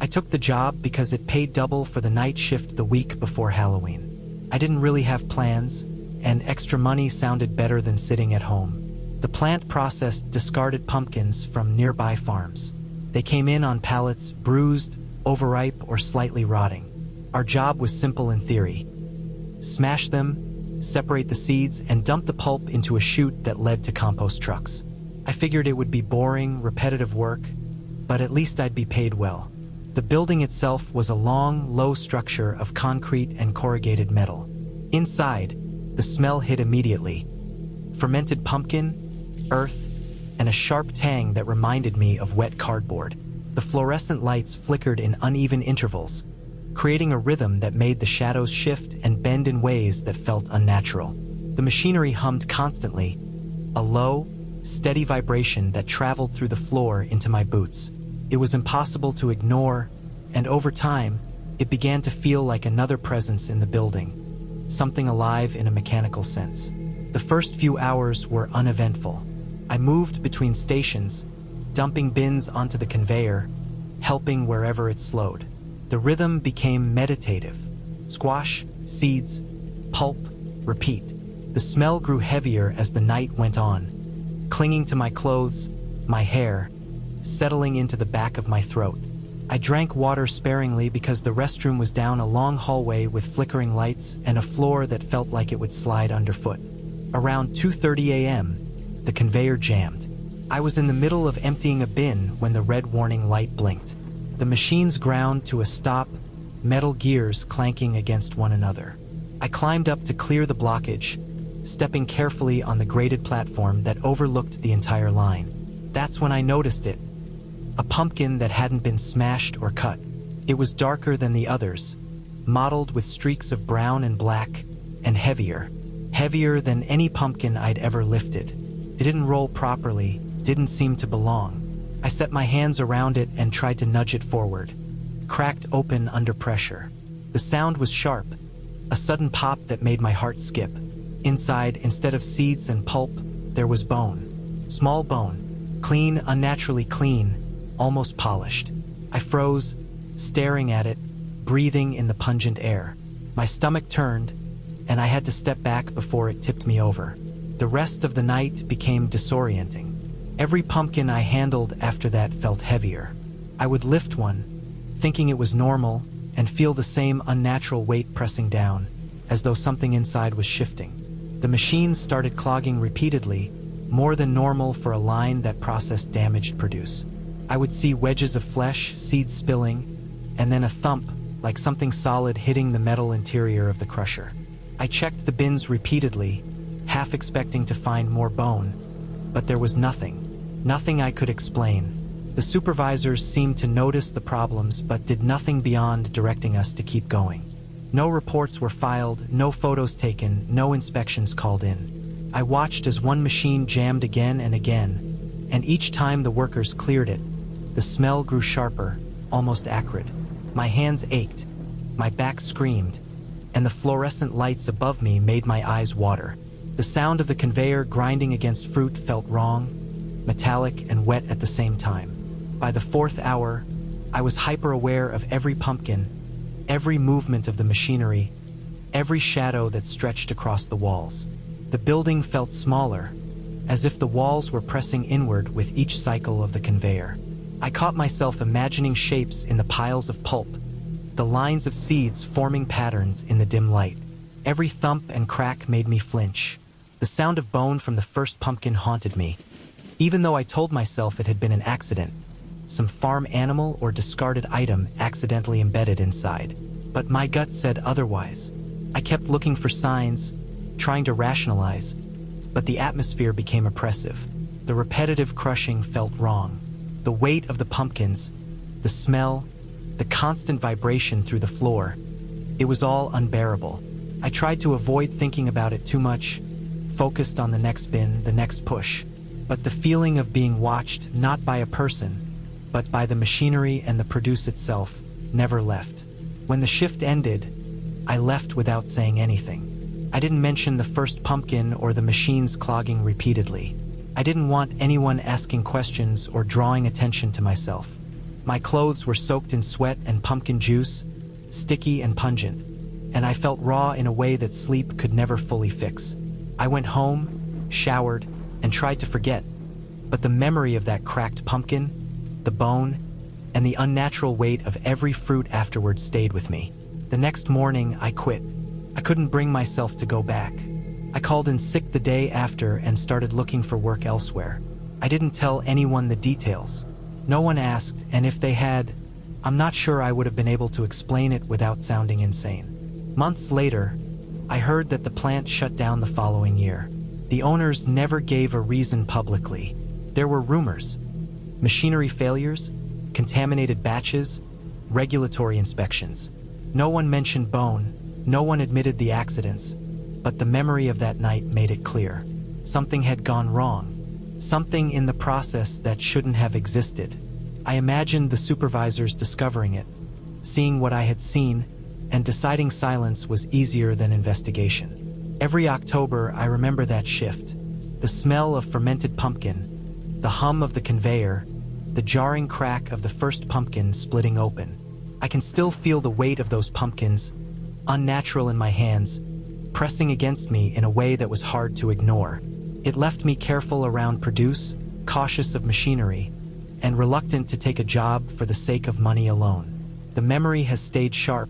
I took the job because it paid double for the night shift the week before Halloween. I didn't really have plans, and extra money sounded better than sitting at home. The plant processed discarded pumpkins from nearby farms. They came in on pallets, bruised, overripe, or slightly rotting. Our job was simple in theory. Smash them, separate the seeds, and dump the pulp into a chute that led to compost trucks. I figured it would be boring, repetitive work, but at least I'd be paid well. The building itself was a long, low structure of concrete and corrugated metal. Inside, the smell hit immediately. Fermented pumpkin, earth, and a sharp tang that reminded me of wet cardboard. The fluorescent lights flickered in uneven intervals, creating a rhythm that made the shadows shift and bend in ways that felt unnatural. The machinery hummed constantly, a low, steady vibration that traveled through the floor into my boots. It was impossible to ignore, and over time, it began to feel like another presence in the building, something alive in a mechanical sense. The first few hours were uneventful. I moved between stations, dumping bins onto the conveyor, helping wherever it slowed. The rhythm became meditative. Squash, seeds, pulp, repeat. The smell grew heavier as the night went on, clinging to my clothes, my hair, settling into the back of my throat. I drank water sparingly because the restroom was down a long hallway with flickering lights and a floor that felt like it would slide underfoot. Around 2:30 a.m., the conveyor jammed. I was in the middle of emptying a bin when the red warning light blinked. The machines ground to a stop, metal gears clanking against one another. I climbed up to clear the blockage, stepping carefully on the graded platform that overlooked the entire line. That's when I noticed it. A pumpkin that hadn't been smashed or cut. It was darker than the others, mottled with streaks of brown and black, and heavier than any pumpkin I'd ever lifted. It didn't roll properly, didn't seem to belong. I set my hands around it and tried to nudge it forward. Cracked open under pressure. The sound was sharp, a sudden pop that made my heart skip. Inside, instead of seeds and pulp, there was bone. Small bone. Clean, unnaturally clean, almost polished. I froze, staring at it, breathing in the pungent air. My stomach turned, and I had to step back before it tipped me over. The rest of the night became disorienting. Every pumpkin I handled after that felt heavier. I would lift one, thinking it was normal, and feel the same unnatural weight pressing down, as though something inside was shifting. The machines started clogging repeatedly, more than normal for a line that processed damaged produce. I would see wedges of flesh, seeds spilling, and then a thump, like something solid hitting the metal interior of the crusher. I checked the bins repeatedly, half expecting to find more bone, but there was nothing I could explain. The supervisors seemed to notice the problems but did nothing beyond directing us to keep going. No reports were filed, no photos taken, no inspections called in. I watched as one machine jammed again and again, and each time the workers cleared it, the smell grew sharper, almost acrid. My hands ached, my back screamed, and the fluorescent lights above me made my eyes water. The sound of the conveyor grinding against fruit felt wrong, metallic and wet at the same time. By the fourth hour, I was hyper-aware of every pumpkin, every movement of the machinery, every shadow that stretched across the walls. The building felt smaller, as if the walls were pressing inward with each cycle of the conveyor. I caught myself imagining shapes in the piles of pulp, the lines of seeds forming patterns in the dim light. Every thump and crack made me flinch. The sound of bone from the first pumpkin haunted me, even though I told myself it had been an accident, some farm animal or discarded item accidentally embedded inside. But my gut said otherwise. I kept looking for signs, trying to rationalize, but the atmosphere became oppressive. The repetitive crushing felt wrong. The weight of the pumpkins, the smell, the constant vibration through the floor, it was all unbearable. I tried to avoid thinking about it too much, focused on the next bin, the next push. But the feeling of being watched not by a person, but by the machinery and the produce itself, never left. When the shift ended, I left without saying anything. I didn't mention the first pumpkin or the machines clogging repeatedly. I didn't want anyone asking questions or drawing attention to myself. My clothes were soaked in sweat and pumpkin juice, sticky and pungent, and I felt raw in a way that sleep could never fully fix. I went home, showered, and tried to forget, but the memory of that cracked pumpkin, the bone, and the unnatural weight of every fruit afterward stayed with me. The next morning, I quit. I couldn't bring myself to go back. I called in sick the day after and started looking for work elsewhere. I didn't tell anyone the details. No one asked, and if they had, I'm not sure I would have been able to explain it without sounding insane. Months later, I heard that the plant shut down the following year. The owners never gave a reason publicly. There were rumors. Machinery failures, contaminated batches, regulatory inspections. No one mentioned bone, no one admitted the accidents, but the memory of that night made it clear. Something had gone wrong. Something in the process that shouldn't have existed. I imagined the supervisors discovering it, seeing what I had seen, and deciding silence was easier than investigation. Every October, I remember that shift. The smell of fermented pumpkin, the hum of the conveyor, the jarring crack of the first pumpkin splitting open. I can still feel the weight of those pumpkins, unnatural in my hands, pressing against me in a way that was hard to ignore. It left me careful around produce, cautious of machinery, and reluctant to take a job for the sake of money alone. The memory has stayed sharp,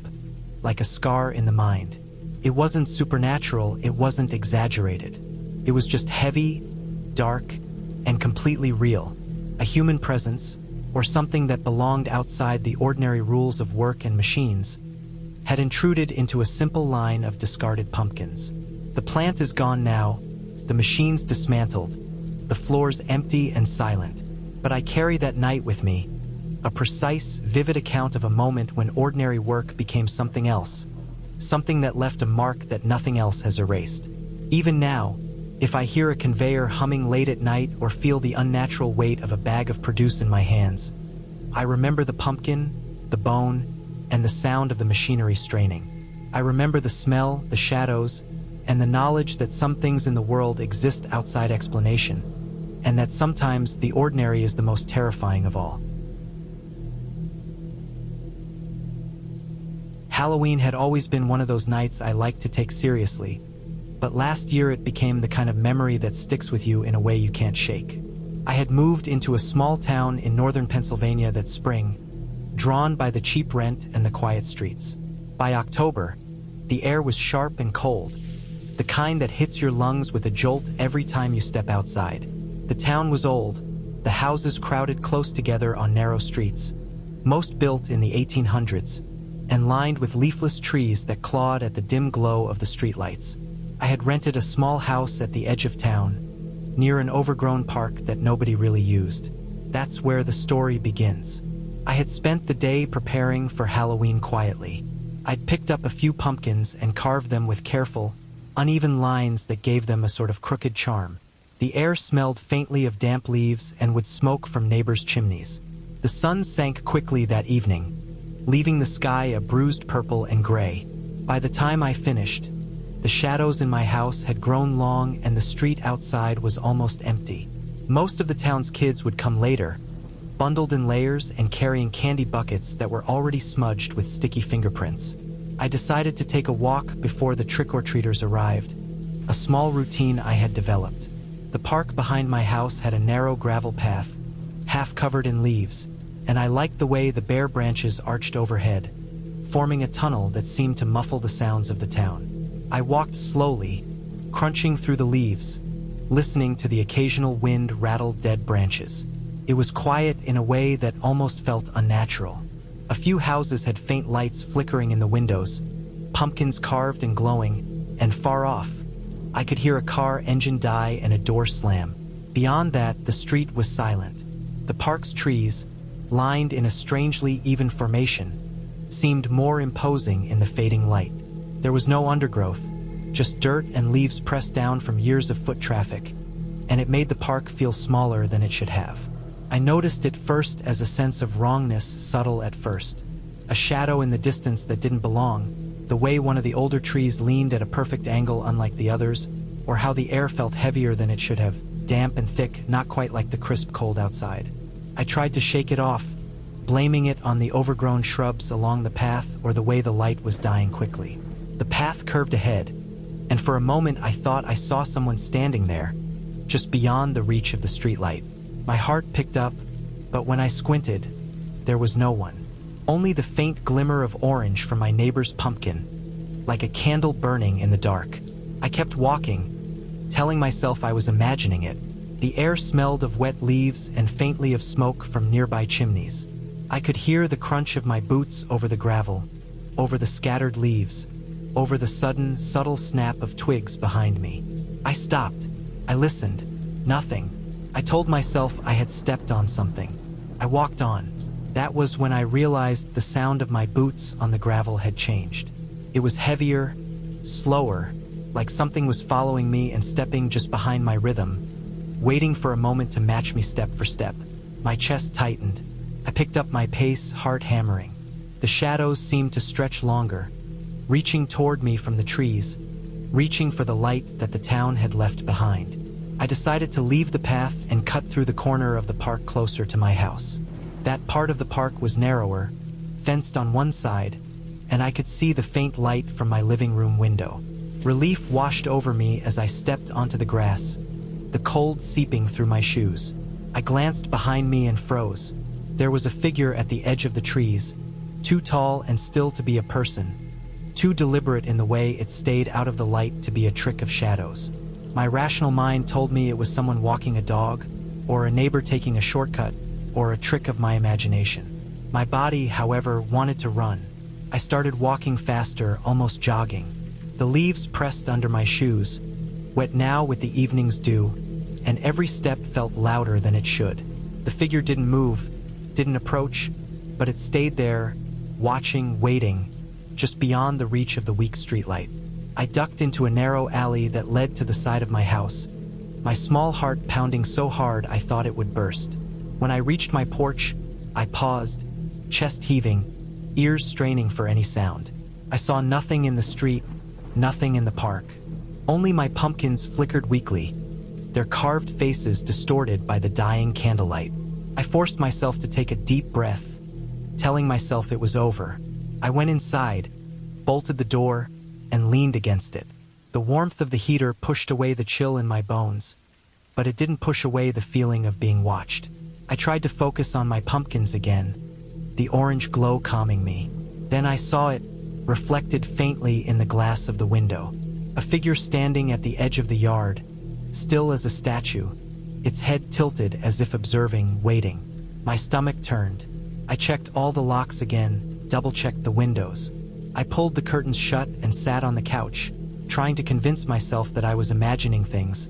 like a scar in the mind. It wasn't supernatural, it wasn't exaggerated. It was just heavy, dark, and completely real. A human presence, or something that belonged outside the ordinary rules of work and machines, had intruded into a simple line of discarded pumpkins. The plant is gone now, the machines dismantled, the floors empty and silent, but I carry that night with me, a precise, vivid account of a moment when ordinary work became something else, something that left a mark that nothing else has erased. Even now, if I hear a conveyor humming late at night or feel the unnatural weight of a bag of produce in my hands, I remember the pumpkin, the bone, and the sound of the machinery straining. I remember the smell, the shadows, and the knowledge that some things in the world exist outside explanation, and that sometimes the ordinary is the most terrifying of all. Halloween had always been one of those nights I liked to take seriously, but last year it became the kind of memory that sticks with you in a way you can't shake. I had moved into a small town in northern Pennsylvania that spring, drawn by the cheap rent and the quiet streets. By October, the air was sharp and cold, the kind that hits your lungs with a jolt every time you step outside. The town was old, the houses crowded close together on narrow streets, most built in the 1800s, and lined with leafless trees that clawed at the dim glow of the streetlights. I had rented a small house at the edge of town, near an overgrown park that nobody really used. That's where the story begins. I had spent the day preparing for Halloween quietly. I'd picked up a few pumpkins and carved them with careful, uneven lines that gave them a sort of crooked charm. The air smelled faintly of damp leaves and would smoke from neighbors' chimneys. The sun sank quickly that evening, leaving the sky a bruised purple and gray. By the time I finished, the shadows in my house had grown long and the street outside was almost empty. Most of the town's kids would come later, bundled in layers and carrying candy buckets that were already smudged with sticky fingerprints. I decided to take a walk before the trick-or-treaters arrived, a small routine I had developed. The park behind my house had a narrow gravel path, half covered in leaves, and I liked the way the bare branches arched overhead, forming a tunnel that seemed to muffle the sounds of the town. I walked slowly, crunching through the leaves, listening to the occasional wind rattle dead branches. It was quiet in a way that almost felt unnatural. A few houses had faint lights flickering in the windows, pumpkins carved and glowing, and far off, I could hear a car engine die and a door slam. Beyond that, the street was silent. The park's trees, lined in a strangely even formation, seemed more imposing in the fading light. There was no undergrowth, just dirt and leaves pressed down from years of foot traffic, and it made the park feel smaller than it should have. I noticed it first as a sense of wrongness, subtle at first. A shadow in the distance that didn't belong, the way one of the older trees leaned at a perfect angle unlike the others, or how the air felt heavier than it should have, damp and thick, not quite like the crisp cold outside. I tried to shake it off, blaming it on the overgrown shrubs along the path or the way the light was dying quickly. The path curved ahead, and for a moment I thought I saw someone standing there, just beyond the reach of the streetlight. My heart picked up, but when I squinted, there was no one. Only the faint glimmer of orange from my neighbor's pumpkin, like a candle burning in the dark. I kept walking, telling myself I was imagining it. The air smelled of wet leaves and faintly of smoke from nearby chimneys. I could hear the crunch of my boots over the gravel, over the scattered leaves, over the sudden, subtle snap of twigs behind me. I stopped. I listened. Nothing. I told myself I had stepped on something. I walked on. That was when I realized the sound of my boots on the gravel had changed. It was heavier, slower, like something was following me and stepping just behind my rhythm, waiting for a moment to match me step for step. My chest tightened. I picked up my pace, heart hammering. The shadows seemed to stretch longer, reaching toward me from the trees, reaching for the light that the town had left behind. I decided to leave the path and cut through the corner of the park closer to my house. That part of the park was narrower, fenced on one side, and I could see the faint light from my living room window. Relief washed over me as I stepped onto the grass, the cold seeping through my shoes. I glanced behind me and froze. There was a figure at the edge of the trees, too tall and still to be a person, too deliberate in the way it stayed out of the light to be a trick of shadows. My rational mind told me it was someone walking a dog, or a neighbor taking a shortcut, or a trick of my imagination. My body, however, wanted to run. I started walking faster, almost jogging. The leaves pressed under my shoes, wet now with the evening's dew, and every step felt louder than it should. The figure didn't move, didn't approach, but it stayed there, watching, waiting, just beyond the reach of the weak streetlight. I ducked into a narrow alley that led to the side of my house, my small heart pounding so hard I thought it would burst. When I reached my porch, I paused, chest heaving, ears straining for any sound. I saw nothing in the street, nothing in the park. Only my pumpkins flickered weakly, their carved faces distorted by the dying candlelight. I forced myself to take a deep breath, telling myself it was over. I went inside, bolted the door, and leaned against it. The warmth of the heater pushed away the chill in my bones, but it didn't push away the feeling of being watched. I tried to focus on my pumpkins again, the orange glow calming me. Then I saw it, reflected faintly in the glass of the window. A figure standing at the edge of the yard, still as a statue, its head tilted as if observing, waiting. My stomach turned. I checked all the locks again, double-checked the windows. I pulled the curtains shut and sat on the couch, trying to convince myself that I was imagining things,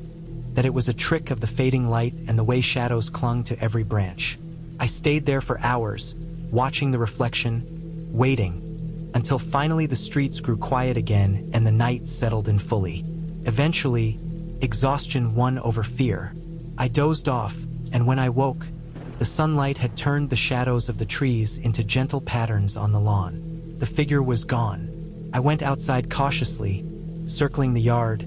that it was a trick of the fading light and the way shadows clung to every branch. I stayed there for hours, watching the reflection, waiting, until finally the streets grew quiet again and the night settled in fully. Eventually, exhaustion won over fear. I dozed off, and when I woke, the sunlight had turned the shadows of the trees into gentle patterns on the lawn. The figure was gone. I went outside cautiously, circling the yard,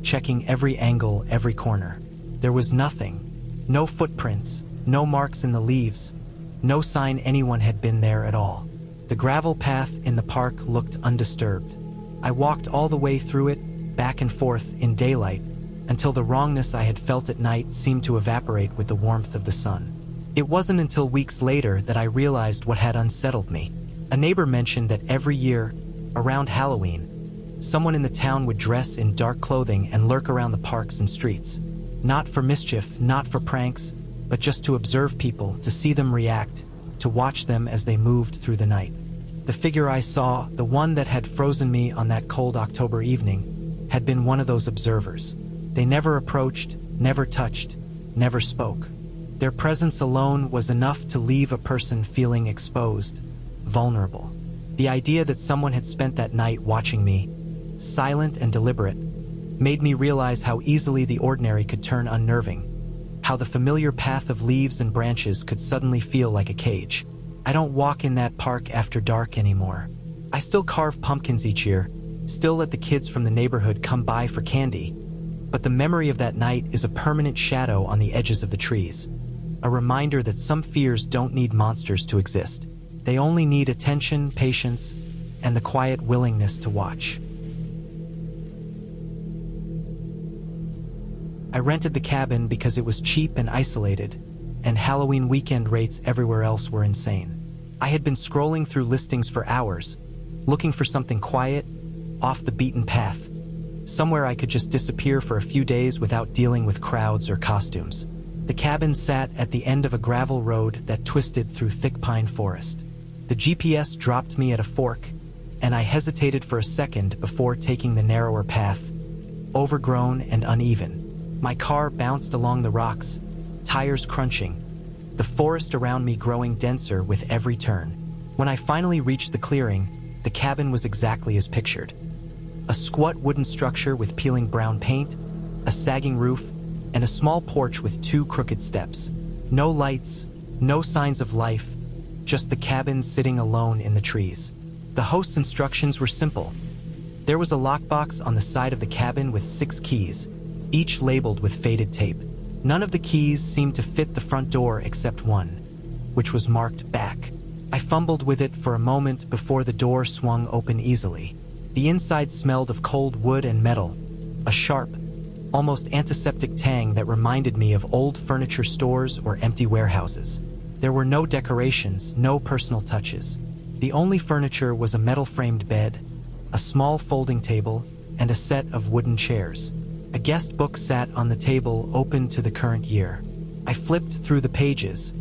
checking every angle, every corner. There was nothing. No footprints, no marks in the leaves, no sign anyone had been there at all. The gravel path in the park looked undisturbed. I walked all the way through it, back and forth in daylight, until the wrongness I had felt at night seemed to evaporate with the warmth of the sun. It wasn't until weeks later that I realized what had unsettled me. A neighbor mentioned that every year, around Halloween, someone in the town would dress in dark clothing and lurk around the parks and streets. Not for mischief, not for pranks, but just to observe people, to see them react, to watch them as they moved through the night. The figure I saw, the one that had frozen me on that cold October evening, had been one of those observers. They never approached, never touched, never spoke. Their presence alone was enough to leave a person feeling exposed, vulnerable. The idea that someone had spent that night watching me, silent and deliberate, made me realize how easily the ordinary could turn unnerving, how the familiar path of leaves and branches could suddenly feel like a cage. I don't walk in that park after dark anymore. I still carve pumpkins each year, still let the kids from the neighborhood come by for candy, but the memory of that night is a permanent shadow on the edges of the trees. a reminder that some fears don't need monsters to exist. They only need attention, patience, and the quiet willingness to watch. I rented the cabin because it was cheap and isolated, and Halloween weekend rates everywhere else were insane. I had been scrolling through listings for hours, looking for something quiet, off the beaten path, somewhere I could just disappear for a few days without dealing with crowds or costumes. The cabin sat at the end of a gravel road that twisted through thick pine forest. The GPS dropped me at a fork, and I hesitated for a second before taking the narrower path, overgrown and uneven. My car bounced along the rocks, tires crunching, the forest around me growing denser with every turn. When I finally reached the clearing, the cabin was exactly as pictured. A squat wooden structure with peeling brown paint, a sagging roof, and a small porch with 2 crooked steps. No lights, no signs of life, just the cabin sitting alone in the trees. The host's instructions were simple. There was a lockbox on the side of the cabin with 6 keys, each labeled with faded tape. None of the keys seemed to fit the front door except one, which was marked back. I fumbled with it for a moment before the door swung open easily. The inside smelled of cold wood and metal, a sharp, almost antiseptic tang that reminded me of old furniture stores or empty warehouses. There were no decorations, no personal touches. The only furniture was a metal-framed bed, a small folding table, and a set of wooden chairs. A guest book sat on the table open to the current year. I flipped through the pages,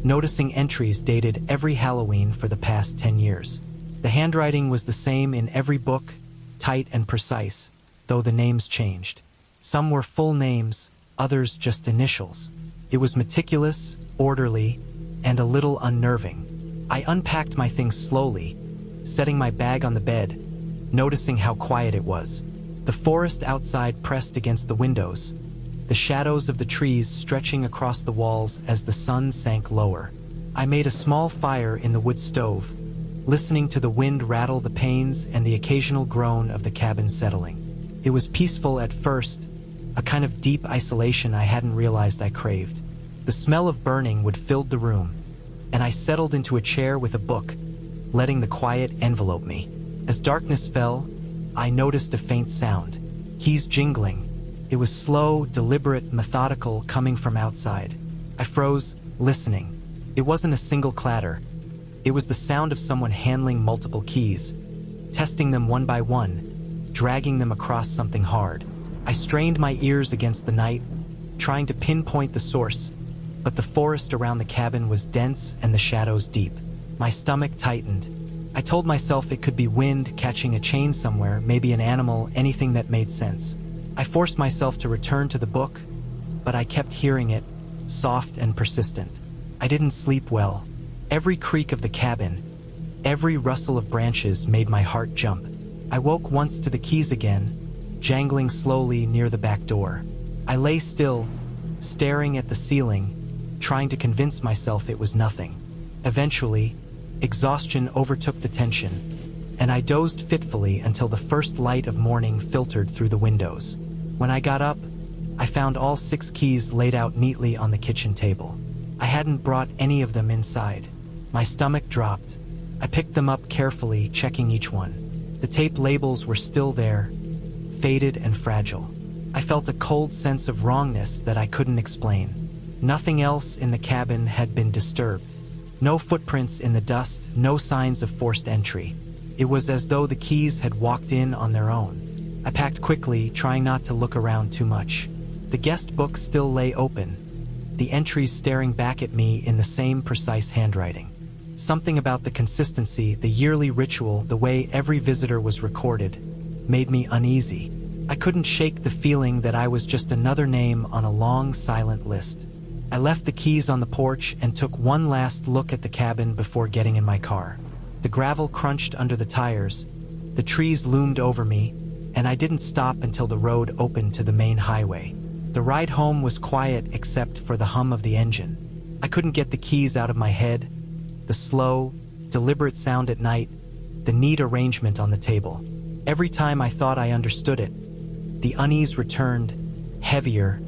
noticing entries dated every Halloween for the past 10 years. The handwriting was the same in every book, tight and precise, though the names changed. Some were full names, others just initials. It was meticulous, orderly, and a little unnerving. I unpacked my things slowly, setting my bag on the bed, noticing how quiet it was. The forest outside pressed against the windows, the shadows of the trees stretching across the walls as the sun sank lower. I made a small fire in the wood stove, listening to the wind rattle the panes and the occasional groan of the cabin settling. It was peaceful at first, a kind of deep isolation I hadn't realized I craved. The smell of burning wood filled the room, and I settled into a chair with a book, letting the quiet envelope me. As darkness fell, I noticed a faint sound. Keys jingling. It was slow, deliberate, methodical, coming from outside. I froze, listening. It wasn't a single clatter. It was the sound of someone handling multiple keys, testing them one by one, dragging them across something hard. I strained my ears against the night, trying to pinpoint the source, but the forest around the cabin was dense and the shadows deep. My stomach tightened. I told myself it could be wind catching a chain somewhere, maybe an animal, anything that made sense. I forced myself to return to the book, but I kept hearing it, soft and persistent. I didn't sleep well. Every creak of the cabin, every rustle of branches made my heart jump. I woke once to the keys again, jangling slowly near the back door. I lay still, staring at the ceiling, trying to convince myself it was nothing. Eventually, exhaustion overtook the tension, and I dozed fitfully until the first light of morning filtered through the windows. When I got up, I found all 6 keys laid out neatly on the kitchen table. I hadn't brought any of them inside. My stomach dropped. I picked them up carefully, checking each one. The tape labels were still there, faded and fragile. I felt a cold sense of wrongness that I couldn't explain. Nothing else in the cabin had been disturbed. No footprints in the dust, no signs of forced entry. It was as though the keys had walked in on their own. I packed quickly, trying not to look around too much. The guest book still lay open, the entries staring back at me in the same precise handwriting. Something about the consistency, the yearly ritual, the way every visitor was recorded, made me uneasy. I couldn't shake the feeling that I was just another name on a long, silent list. I left the keys on the porch and took one last look at the cabin before getting in my car. The gravel crunched under the tires, the trees loomed over me, and I didn't stop until the road opened to the main highway. The ride home was quiet except for the hum of the engine. I couldn't get the keys out of my head, the slow, deliberate sound at night, the neat arrangement on the table. Every time I thought I understood it, the unease returned, heavier,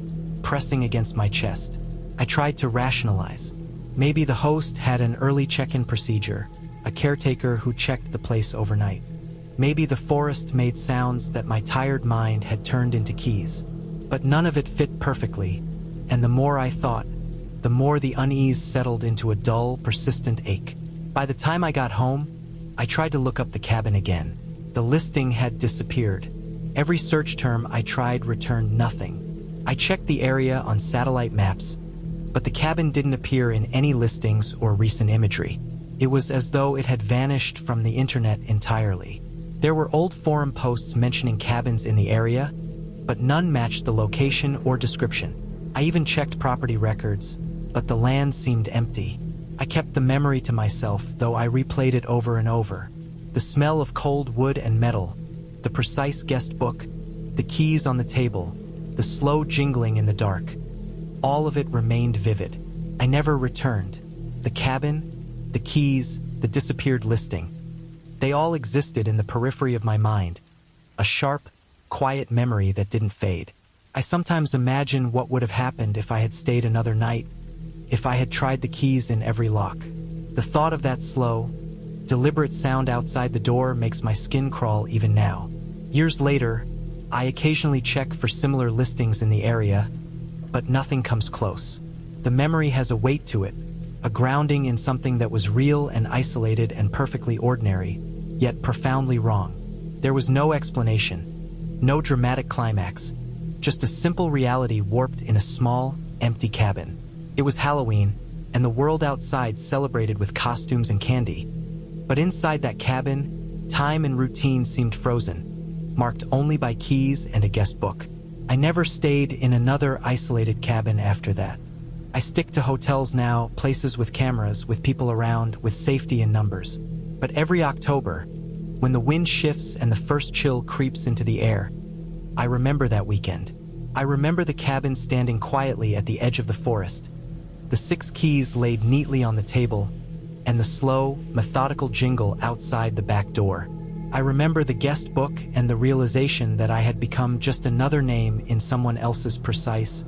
pressing against my chest. I tried to rationalize. Maybe the host had an early check-in procedure, a caretaker who checked the place overnight. Maybe the forest made sounds that my tired mind had turned into keys. But none of it fit perfectly, and the more I thought, the more the unease settled into a dull, persistent ache. By the time I got home, I tried to look up the cabin again. The listing had disappeared. Every search term I tried returned nothing. I checked the area on satellite maps, but the cabin didn't appear in any listings or recent imagery. It was as though it had vanished from the internet entirely. There were old forum posts mentioning cabins in the area, but none matched the location or description. I even checked property records, but the land seemed empty. I kept the memory to myself, though I replayed it over and over. The smell of cold wood and metal, the precise guest book, the keys on the table, the slow jingling in the dark. All of it remained vivid. I never returned. The cabin, the keys, the disappeared listing. They all existed in the periphery of my mind, a sharp, quiet memory that didn't fade. I sometimes imagine what would have happened if I had stayed another night, if I had tried the keys in every lock. The thought of that slow, deliberate sound outside the door makes my skin crawl even now. Years later, I occasionally check for similar listings in the area, but nothing comes close. The memory has a weight to it, a grounding in something that was real and isolated and perfectly ordinary, yet profoundly wrong. There was no explanation, no dramatic climax, just a simple reality warped in a small, empty cabin. It was Halloween, and the world outside celebrated with costumes and candy. But inside that cabin, time and routine seemed frozen, marked only by keys and a guest book. I never stayed in another isolated cabin after that. I stick to hotels now, places with cameras, with people around, with safety in numbers. But every October, when the wind shifts and the first chill creeps into the air, I remember that weekend. I remember the cabin standing quietly at the edge of the forest, the 6 keys laid neatly on the table, and the slow, methodical jingle outside the back door. I remember the guest book and the realization that I had become just another name in someone else's precise,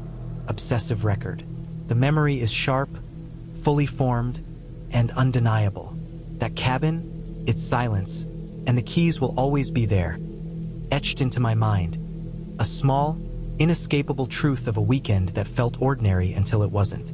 obsessive record. The memory is sharp, fully formed, and undeniable. That cabin, its silence, and the keys will always be there, etched into my mind. A small, inescapable truth of a weekend that felt ordinary until it wasn't.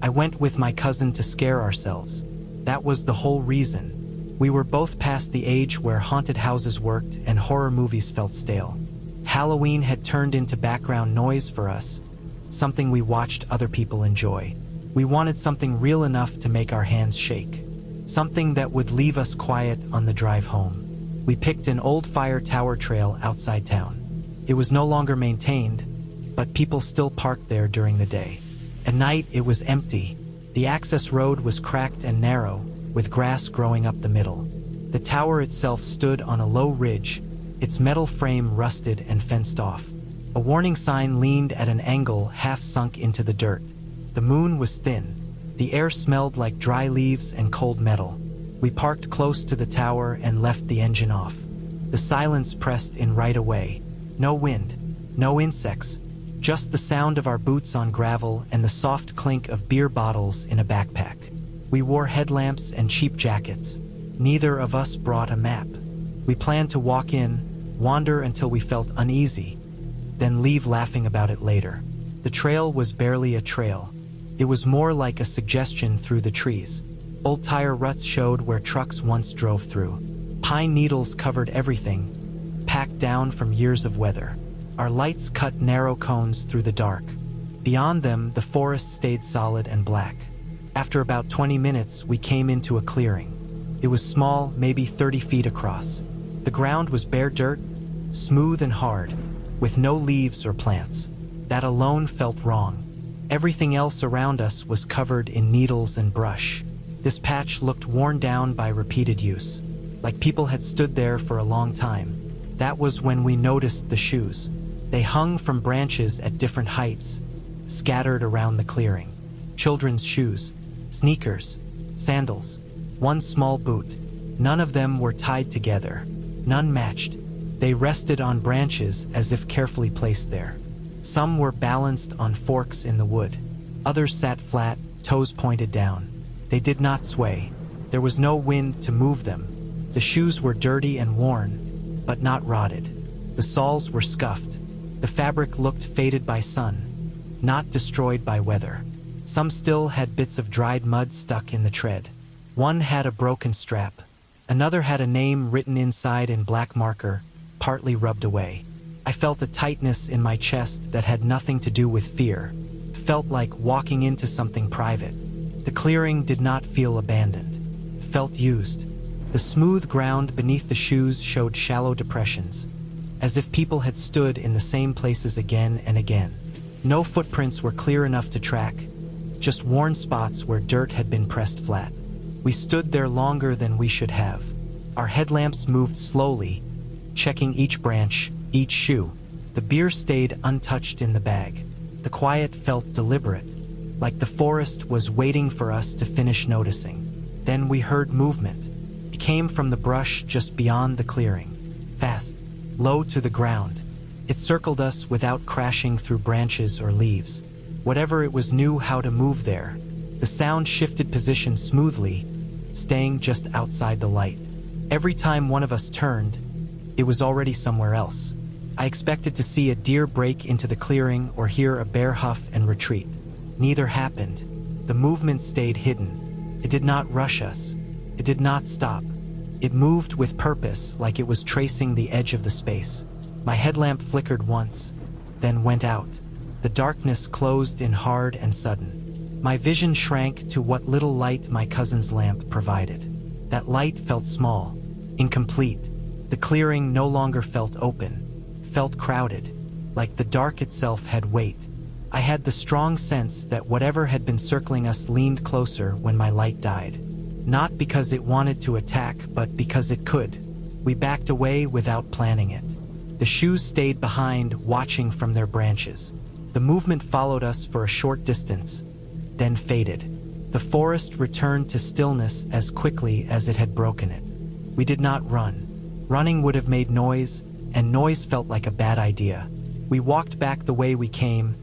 I went with my cousin to scare ourselves. That was the whole reason. We were both past the age where haunted houses worked and horror movies felt stale. Halloween had turned into background noise for us, something we watched other people enjoy. We wanted something real enough to make our hands shake, something that would leave us quiet on the drive home. We picked an old fire tower trail outside town. It was no longer maintained, but people still parked there during the day. At night, it was empty. The access road was cracked and narrow, with grass growing up the middle. The tower itself stood on a low ridge, its metal frame rusted and fenced off. A warning sign leaned at an angle, half sunk into the dirt. The moon was thin. The air smelled like dry leaves and cold metal. We parked close to the tower and left the engine off. The silence pressed in right away. No wind, no insects, just the sound of our boots on gravel and the soft clink of beer bottles in a backpack. We wore headlamps and cheap jackets. Neither of us brought a map. We planned to walk in, wander until we felt uneasy, then leave laughing about it later. The trail was barely a trail. It was more like a suggestion through the trees. Old tire ruts showed where trucks once drove through. Pine needles covered everything, packed down from years of weather. Our lights cut narrow cones through the dark. Beyond them, the forest stayed solid and black. After about 20 minutes, we came into a clearing. It was small, maybe 30 feet across. The ground was bare dirt, smooth and hard, with no leaves or plants. That alone felt wrong. Everything else around us was covered in needles and brush. This patch looked worn down by repeated use, like people had stood there for a long time. That was when we noticed the shoes. They hung from branches at different heights, scattered around the clearing. Children's shoes, sneakers, sandals, one small boot. None of them were tied together. None matched. They rested on branches as if carefully placed there. Some were balanced on forks in the wood. Others sat flat, toes pointed down. They did not sway. There was no wind to move them. The shoes were dirty and worn, but not rotted. The soles were scuffed. The fabric looked faded by sun, not destroyed by weather. Some still had bits of dried mud stuck in the tread. One had a broken strap. Another had a name written inside in black marker, partly rubbed away. I felt a tightness in my chest that had nothing to do with fear. It felt like walking into something private. The clearing did not feel abandoned. It felt used. The smooth ground beneath the shoes showed shallow depressions, as if people had stood in the same places again and again. No footprints were clear enough to track, just worn spots where dirt had been pressed flat. We stood there longer than we should have. Our headlamps moved slowly, checking each branch, each shoe. The beer stayed untouched in the bag. The quiet felt deliberate, like the forest was waiting for us to finish noticing. Then we heard movement. It came from the brush just beyond the clearing. Fast, low to the ground. It circled us without crashing through branches or leaves. Whatever it was knew how to move there. The sound shifted position smoothly, staying just outside the light. Every time one of us turned, it was already somewhere else. I expected to see a deer break into the clearing or hear a bear huff and retreat. Neither happened. The movement stayed hidden. It did not rush us. It did not stop. It moved with purpose, like it was tracing the edge of the space. My headlamp flickered once, then went out. The darkness closed in hard and sudden. My vision shrank to what little light my cousin's lamp provided. That light felt small, incomplete. The clearing no longer felt open, felt crowded, like the dark itself had weight. I had the strong sense that whatever had been circling us leaned closer when my light died. Not because it wanted to attack, but because it could. We backed away without planning it. The shoes stayed behind, watching from their branches. The movement followed us for a short distance, then faded. The forest returned to stillness as quickly as it had broken it. We did not run. Running would have made noise, and noise felt like a bad idea. We walked back the way we came,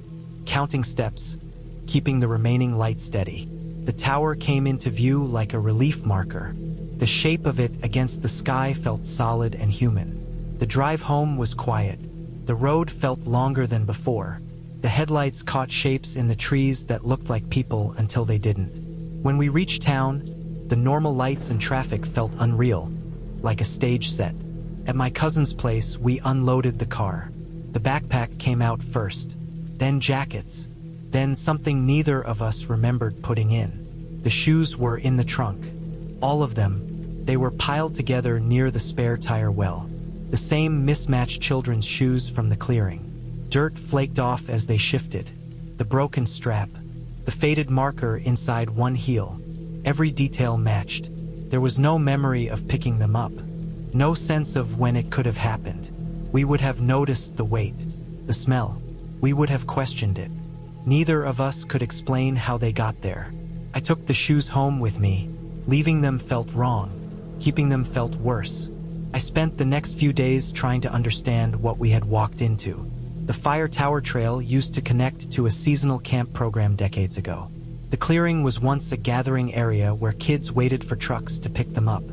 counting steps, keeping the remaining light steady. The tower came into view like a relief marker. The shape of it against the sky felt solid and human. The drive home was quiet. The road felt longer than before. The headlights caught shapes in the trees that looked like people until they didn't. When we reached town, the normal lights and traffic felt unreal, like a stage set. At my cousin's place, we unloaded the car. The backpack came out first, then jackets, then something neither of us remembered putting in. The shoes were in the trunk. All of them. They were piled together near the spare tire well. The same mismatched children's shoes from the clearing. Dirt flaked off as they shifted. The broken strap. The faded marker inside one heel. Every detail matched. There was no memory of picking them up. No sense of when it could have happened. We would have noticed the weight, the smell. We would have questioned it. Neither of us could explain how they got there. I took the shoes home with me. Leaving them felt wrong. Keeping them felt worse. I spent the next few days trying to understand what we had walked into. The fire tower trail used to connect to a seasonal camp program decades ago. The clearing was once a gathering area where kids waited for trucks to pick them up.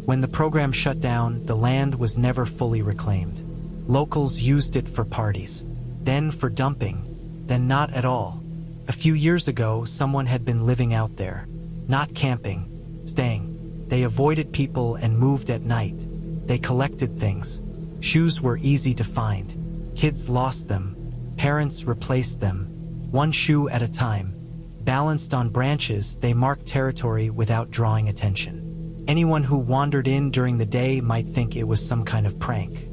When the program shut down, the land was never fully reclaimed. Locals used it for parties, then for dumping, then not at all. A few years ago, someone had been living out there, not camping, staying. They avoided people and moved at night. They collected things. Shoes were easy to find. Kids lost them. Parents replaced them. One shoe at a time. Balanced on branches, they marked territory without drawing attention. Anyone who wandered in during the day might think it was some kind of prank.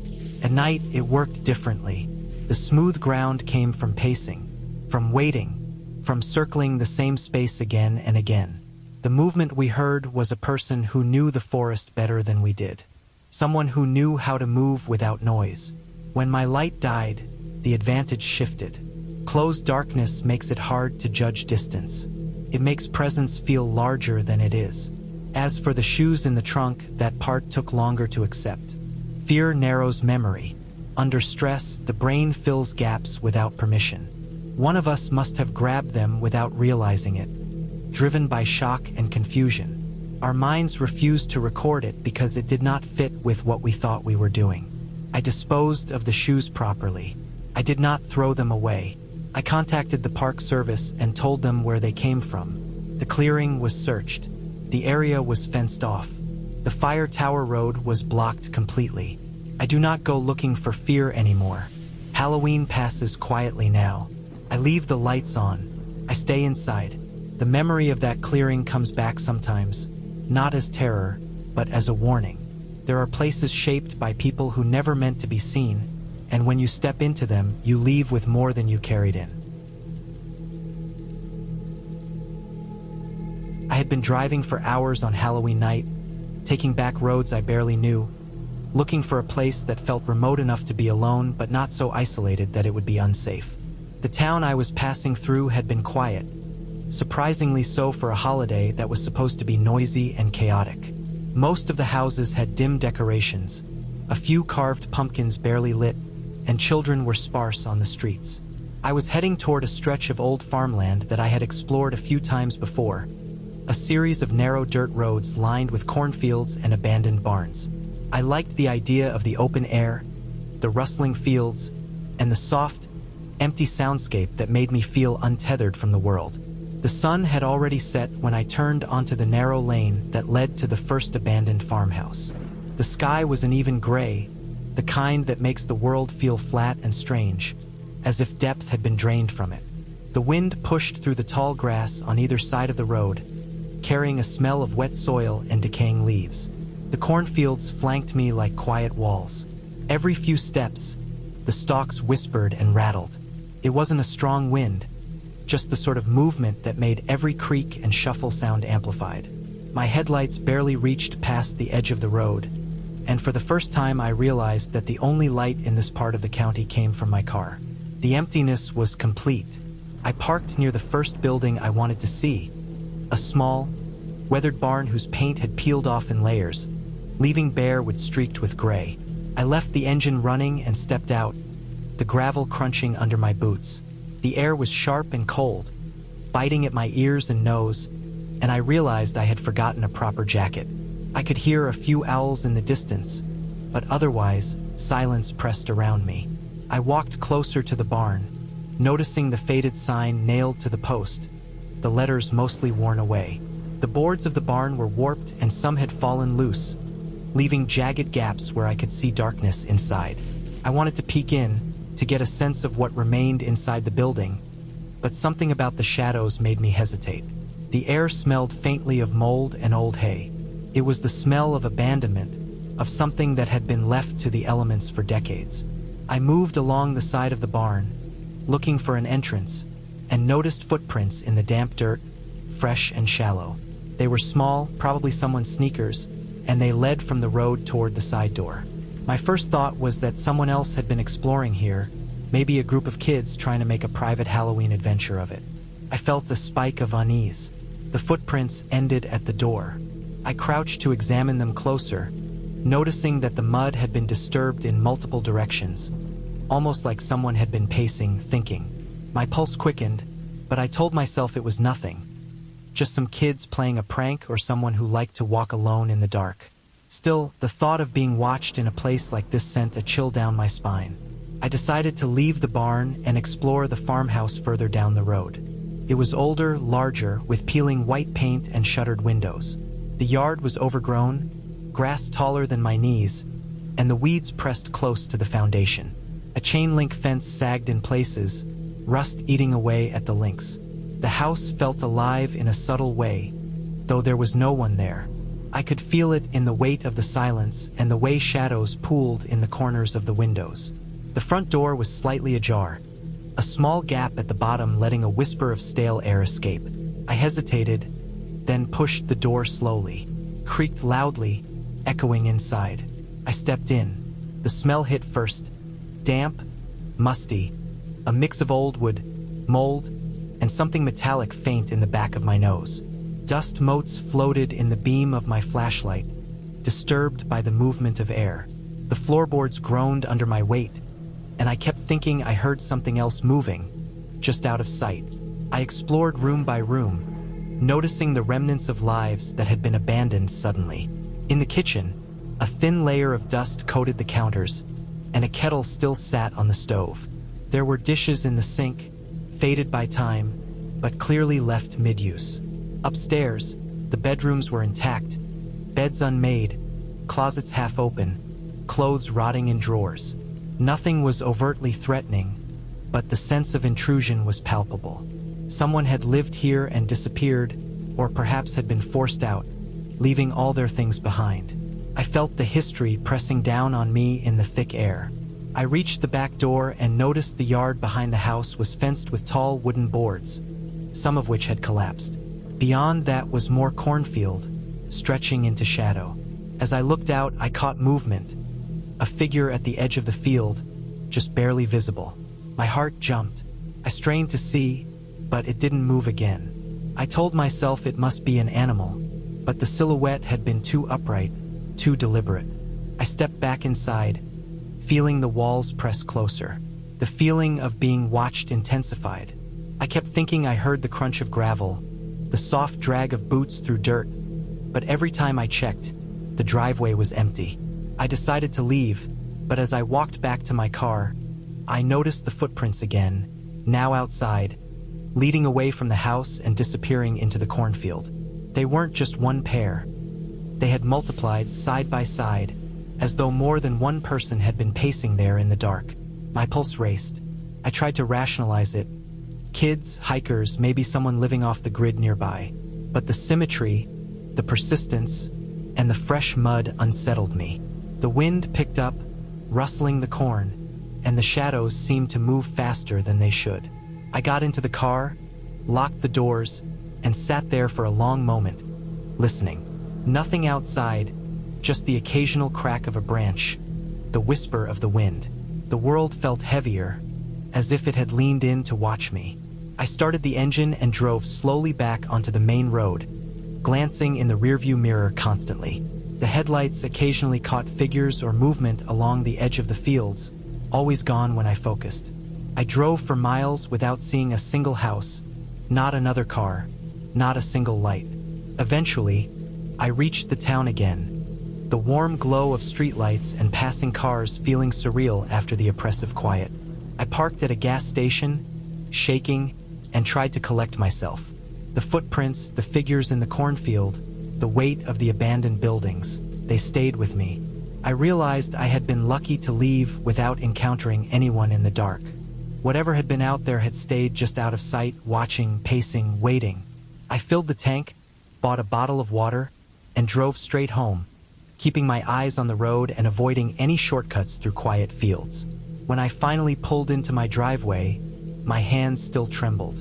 At night, it worked differently. The smooth ground came from pacing, from waiting, from circling the same space again and again. The movement we heard was a person who knew the forest better than we did. Someone who knew how to move without noise. When my light died, the advantage shifted. Closed darkness makes it hard to judge distance. It makes presence feel larger than it is. As for the shoes in the trunk, that part took longer to accept. Fear narrows memory. Under stress, the brain fills gaps without permission. One of us must have grabbed them without realizing it. Driven by shock and confusion, our minds refused to record it because it did not fit with what we thought we were doing. I disposed of the shoes properly. I did not throw them away. I contacted the park service and told them where they came from. The clearing was searched. The area was fenced off. The fire tower road was blocked completely. I do not go looking for fear anymore. Halloween passes quietly now. I leave the lights on. I stay inside. The memory of that clearing comes back sometimes, not as terror, but as a warning. There are places shaped by people who never meant to be seen, and when you step into them, you leave with more than you carried in. I had been driving for hours on Halloween night, taking back roads I barely knew, looking for a place that felt remote enough to be alone but not so isolated that it would be unsafe. The town I was passing through had been quiet, surprisingly so for a holiday that was supposed to be noisy and chaotic. Most of the houses had dim decorations, a few carved pumpkins barely lit, and children were sparse on the streets. I was heading toward a stretch of old farmland that I had explored a few times before, a series of narrow dirt roads lined with cornfields and abandoned barns. I liked the idea of the open air, the rustling fields, and the soft, empty soundscape that made me feel untethered from the world. The sun had already set when I turned onto the narrow lane that led to the first abandoned farmhouse. The sky was an even gray, the kind that makes the world feel flat and strange, as if depth had been drained from it. The wind pushed through the tall grass on either side of the road, carrying a smell of wet soil and decaying leaves. The cornfields flanked me like quiet walls. Every few steps, the stalks whispered and rattled. It wasn't a strong wind, just the sort of movement that made every creak and shuffle sound amplified. My headlights barely reached past the edge of the road, and for the first time I realized that the only light in this part of the county came from my car. The emptiness was complete. I parked near the first building I wanted to see, a small, weathered barn whose paint had peeled off in layers, leaving bare wood streaked with gray. I left the engine running and stepped out, the gravel crunching under my boots. The air was sharp and cold, biting at my ears and nose, and I realized I had forgotten a proper jacket. I could hear a few owls in the distance, but otherwise, silence pressed around me. I walked closer to the barn, noticing the faded sign nailed to the post, the letters mostly worn away. The boards of the barn were warped and some had fallen loose, leaving jagged gaps where I could see darkness inside. I wanted to peek in, to get a sense of what remained inside the building, but something about the shadows made me hesitate. The air smelled faintly of mold and old hay. It was the smell of abandonment, of something that had been left to the elements for decades. I moved along the side of the barn, looking for an entrance, and noticed footprints in the damp dirt, fresh and shallow. They were small, probably someone's sneakers, and they led from the road toward the side door. My first thought was that someone else had been exploring here, maybe a group of kids trying to make a private Halloween adventure of it. I felt a spike of unease. The footprints ended at the door. I crouched to examine them closer, noticing that the mud had been disturbed in multiple directions, almost like someone had been pacing, thinking. My pulse quickened, but I told myself it was nothing, just some kids playing a prank or someone who liked to walk alone in the dark. Still, the thought of being watched in a place like this sent a chill down my spine. I decided to leave the barn and explore the farmhouse further down the road. It was older, larger, with peeling white paint and shuttered windows. The yard was overgrown, grass taller than my knees, and the weeds pressed close to the foundation. A chain-link fence sagged in places, rust eating away at the links. The house felt alive in a subtle way, though there was no one there. I could feel it in the weight of the silence and the way shadows pooled in the corners of the windows. The front door was slightly ajar, a small gap at the bottom letting a whisper of stale air escape. I hesitated, then pushed the door slowly, creaked loudly, echoing inside. I stepped in. The smell hit first, damp, musty, a mix of old wood, mold, and something metallic faint in the back of my nose. Dust motes floated in the beam of my flashlight, disturbed by the movement of air. The floorboards groaned under my weight, and I kept thinking I heard something else moving, just out of sight. I explored room by room, noticing the remnants of lives that had been abandoned suddenly. In the kitchen, a thin layer of dust coated the counters, and a kettle still sat on the stove. There were dishes in the sink, faded by time, but clearly left mid-use. Upstairs, the bedrooms were intact, beds unmade, closets half open, clothes rotting in drawers. Nothing was overtly threatening, but the sense of intrusion was palpable. Someone had lived here and disappeared, or perhaps had been forced out, leaving all their things behind. I felt the history pressing down on me in the thick air. I reached the back door and noticed the yard behind the house was fenced with tall wooden boards, some of which had collapsed. Beyond that was more cornfield, stretching into shadow. As I looked out, I caught movement, a figure at the edge of the field, just barely visible. My heart jumped. I strained to see, but it didn't move again. I told myself it must be an animal, but the silhouette had been too upright, too deliberate. I stepped back inside, feeling the walls press closer. The feeling of being watched intensified. I kept thinking I heard the crunch of gravel, the soft drag of boots through dirt, but every time I checked, the driveway was empty. I decided to leave, but as I walked back to my car, I noticed the footprints again, now outside, leading away from the house and disappearing into the cornfield. They weren't just one pair. They had multiplied side by side, as though more than one person had been pacing there in the dark. My pulse raced. I tried to rationalize it. Kids, hikers, maybe someone living off the grid nearby. But the symmetry, the persistence, and the fresh mud unsettled me. The wind picked up, rustling the corn, and the shadows seemed to move faster than they should. I got into the car, locked the doors, and sat there for a long moment, listening. Nothing outside, just the occasional crack of a branch, the whisper of the wind. The world felt heavier, as if it had leaned in to watch me. I started the engine and drove slowly back onto the main road, glancing in the rearview mirror constantly. The headlights occasionally caught figures or movement along the edge of the fields, always gone when I focused. I drove for miles without seeing a single house, not another car, not a single light. Eventually, I reached the town again, the warm glow of streetlights and passing cars feeling surreal after the oppressive quiet. I parked at a gas station, shaking, and tried to collect myself. The footprints, the figures in the cornfield, the weight of the abandoned buildings, they stayed with me. I realized I had been lucky to leave without encountering anyone in the dark. Whatever had been out there had stayed just out of sight, watching, pacing, waiting. I filled the tank, bought a bottle of water, and drove straight home, keeping my eyes on the road and avoiding any shortcuts through quiet fields. When I finally pulled into my driveway, my hands still trembled.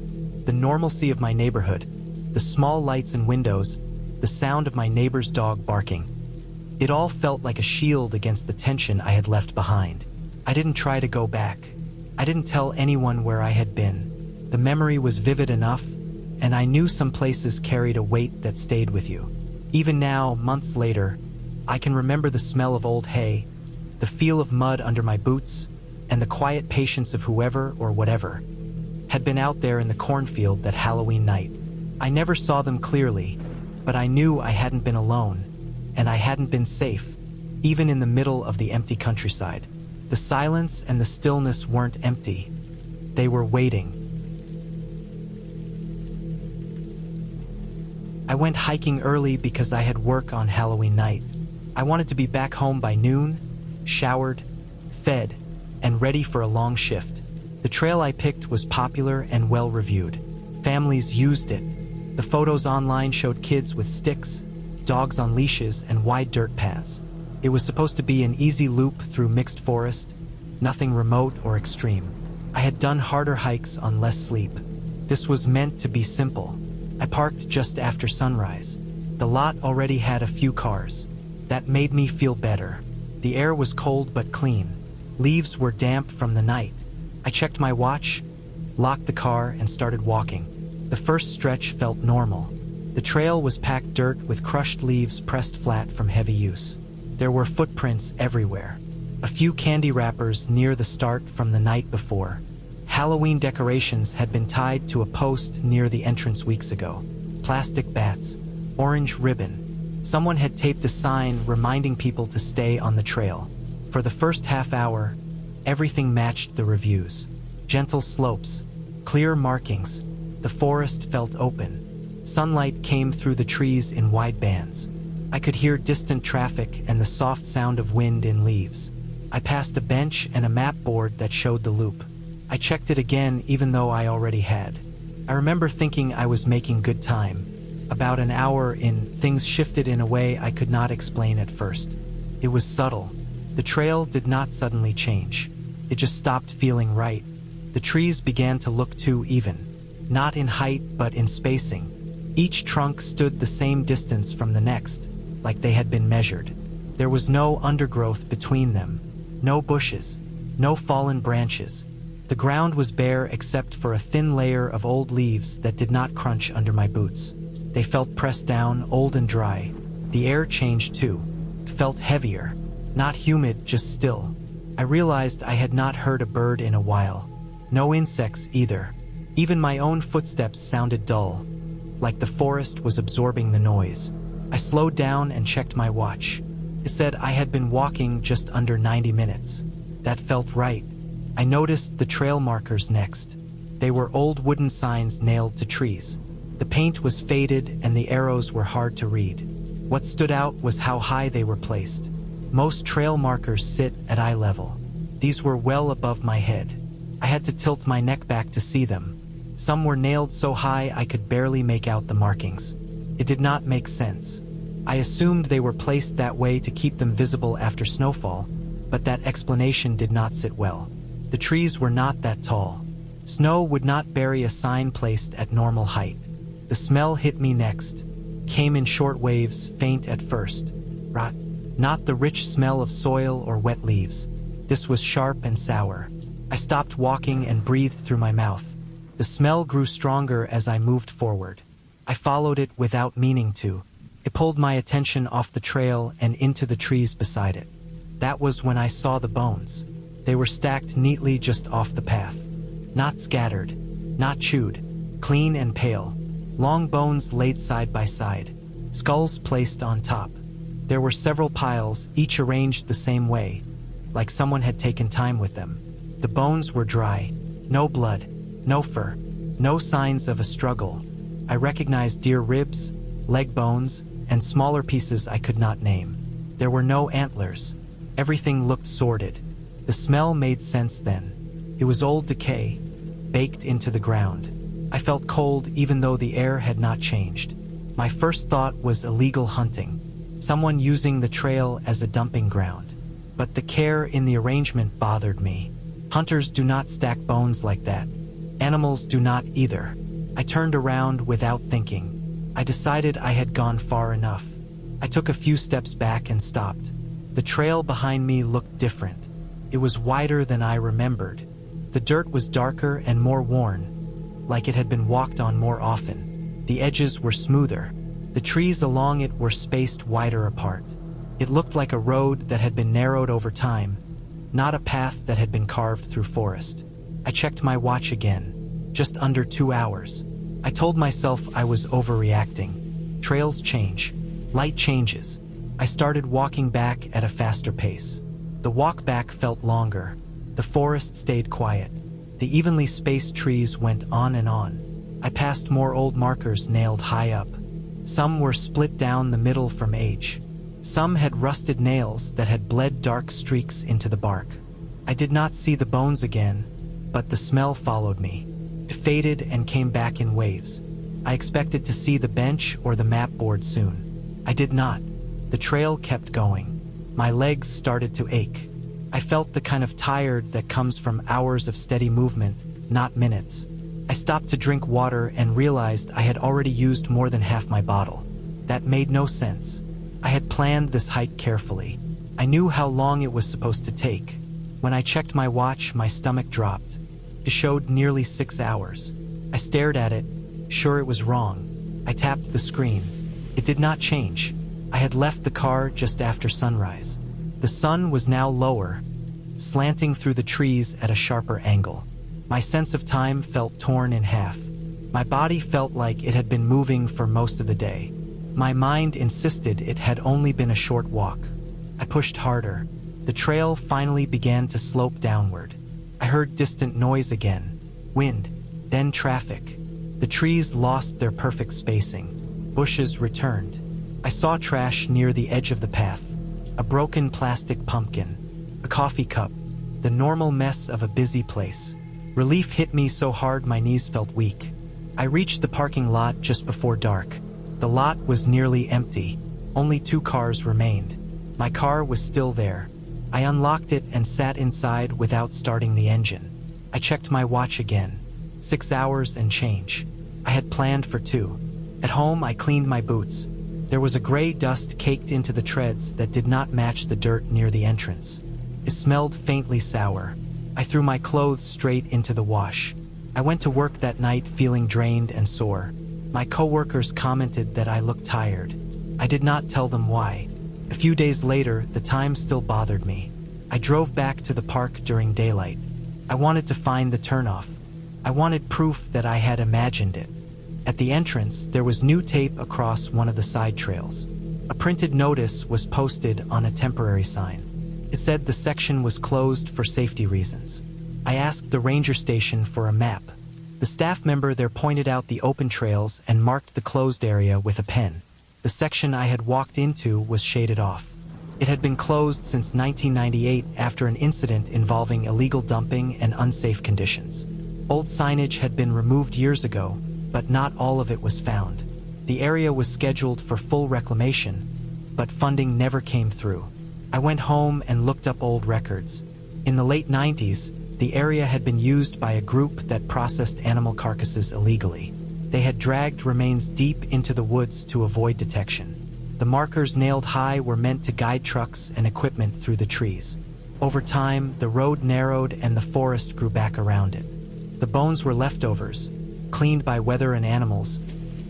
The normalcy of my neighborhood, the small lights and windows, the sound of my neighbor's dog barking. It all felt like a shield against the tension I had left behind. I didn't try to go back. I didn't tell anyone where I had been. The memory was vivid enough, and I knew some places carried a weight that stayed with you. Even now, months later, I can remember the smell of old hay, the feel of mud under my boots, and the quiet patience of whoever or whatever had been out there in the cornfield that Halloween night. I never saw them clearly, but I knew I hadn't been alone, and I hadn't been safe, even in the middle of the empty countryside. The silence and the stillness weren't empty. They were waiting. I went hiking early because I had work on Halloween night. I wanted to be back home by noon, showered, fed, and ready for a long shift. The trail I picked was popular and well-reviewed. Families used it. The photos online showed kids with sticks, dogs on leashes, and wide dirt paths. It was supposed to be an easy loop through mixed forest, nothing remote or extreme. I had done harder hikes on less sleep. This was meant to be simple. I parked just after sunrise. The lot already had a few cars. That made me feel better. The air was cold but clean. Leaves were damp from the night. I checked my watch, locked the car, and started walking. The first stretch felt normal. The trail was packed dirt with crushed leaves pressed flat from heavy use. There were footprints everywhere. A few candy wrappers near the start from the night before. Halloween decorations had been tied to a post near the entrance weeks ago. Plastic bats, orange ribbon. Someone had taped a sign reminding people to stay on the trail. For the first half hour, everything matched the reviews. Gentle slopes, clear markings. The forest felt open. Sunlight came through the trees in wide bands. I could hear distant traffic and the soft sound of wind in leaves. I passed a bench and a map board that showed the loop. I checked it again even though I already had. I remember thinking I was making good time. About an hour in, things shifted in a way I could not explain at first. It was subtle. The trail did not suddenly change. It just stopped feeling right. The trees began to look too even. Not in height, but in spacing. Each trunk stood the same distance from the next, like they had been measured. There was no undergrowth between them. No bushes. No fallen branches. The ground was bare except for a thin layer of old leaves that did not crunch under my boots. They felt pressed down, old and dry. The air changed too. It felt heavier. Not humid, just still. I realized I had not heard a bird in a while. No insects either. Even my own footsteps sounded dull, like the forest was absorbing the noise. I slowed down and checked my watch. It said I had been walking just under 90 minutes. That felt right. I noticed the trail markers next. They were old wooden signs nailed to trees. The paint was faded and the arrows were hard to read. What stood out was how high they were placed. Most trail markers sit at eye level. These were well above my head. I had to tilt my neck back to see them. Some were nailed so high I could barely make out the markings. It did not make sense. I assumed they were placed that way to keep them visible after snowfall, but that explanation did not sit well. The trees were not that tall. Snow would not bury a sign placed at normal height. The smell hit me next. Came in short waves, faint at first. Rot. Not the rich smell of soil or wet leaves. This was sharp and sour. I stopped walking and breathed through my mouth. The smell grew stronger as I moved forward. I followed it without meaning to. It pulled my attention off the trail and into the trees beside it. That was when I saw the bones. They were stacked neatly just off the path. Not scattered, not chewed, clean and pale. Long bones laid side by side, skulls placed on top. There were several piles, each arranged the same way, like someone had taken time with them. The bones were dry, no blood, no fur, no signs of a struggle. I recognized deer ribs, leg bones, and smaller pieces I could not name. There were no antlers. Everything looked sordid. The smell made sense then. It was old decay, baked into the ground. I felt cold even though the air had not changed. My first thought was illegal hunting, someone using the trail as a dumping ground. But the care in the arrangement bothered me. Hunters do not stack bones like that. Animals do not either. I turned around without thinking. I decided I had gone far enough. I took a few steps back and stopped. The trail behind me looked different. It was wider than I remembered. The dirt was darker and more worn, like it had been walked on more often. The edges were smoother. The trees along it were spaced wider apart. It looked like a road that had been narrowed over time, not a path that had been carved through forest. I checked my watch again. Just under 2 hours. I told myself I was overreacting. Trails change. Light changes. I started walking back at a faster pace. The walk back felt longer. The forest stayed quiet. The evenly spaced trees went on and on. I passed more old markers nailed high up. Some were split down the middle from age. Some had rusted nails that had bled dark streaks into the bark. I did not see the bones again, but the smell followed me. It faded and came back in waves. I expected to see the bench or the map board soon. I did not. The trail kept going. My legs started to ache. I felt the kind of tired that comes from hours of steady movement, not minutes. I stopped to drink water and realized I had already used more than half my bottle. That made no sense. I had planned this hike carefully. I knew how long it was supposed to take. When I checked my watch, my stomach dropped. It showed nearly 6 hours. I stared at it, sure it was wrong. I tapped the screen. It did not change. I had left the car just after sunrise. The sun was now lower, slanting through the trees at a sharper angle. My sense of time felt torn in half. My body felt like it had been moving for most of the day. My mind insisted it had only been a short walk. I pushed harder. The trail finally began to slope downward. I heard distant noise again. Wind, then traffic. The trees lost their perfect spacing. Bushes returned. I saw trash near the edge of the path. A broken plastic pumpkin. A coffee cup. The normal mess of a busy place. Relief hit me so hard my knees felt weak. I reached the parking lot just before dark. The lot was nearly empty. Only 2 cars remained. My car was still there. I unlocked it and sat inside without starting the engine. I checked my watch again. 6 hours and change. I had planned for 2. At home, I cleaned my boots. There was a gray dust caked into the treads that did not match the dirt near the entrance. It smelled faintly sour. I threw my clothes straight into the wash. I went to work that night feeling drained and sore. My coworkers commented that I looked tired. I did not tell them why. A few days later, the time still bothered me. I drove back to the park during daylight. I wanted to find the turnoff. I wanted proof that I had imagined it. At the entrance, there was new tape across one of the side trails. A printed notice was posted on a temporary sign. It said the section was closed for safety reasons. I asked the ranger station for a map. The staff member there pointed out the open trails and marked the closed area with a pen. The section I had walked into was shaded off. It had been closed since 1998 after an incident involving illegal dumping and unsafe conditions. Old signage had been removed years ago, but not all of it was found. The area was scheduled for full reclamation, but funding never came through. I went home and looked up old records. In the late 90s, the area had been used by a group that processed animal carcasses illegally. They had dragged remains deep into the woods to avoid detection. The markers nailed high were meant to guide trucks and equipment through the trees. Over time, the road narrowed and the forest grew back around it. The bones were leftovers, cleaned by weather and animals,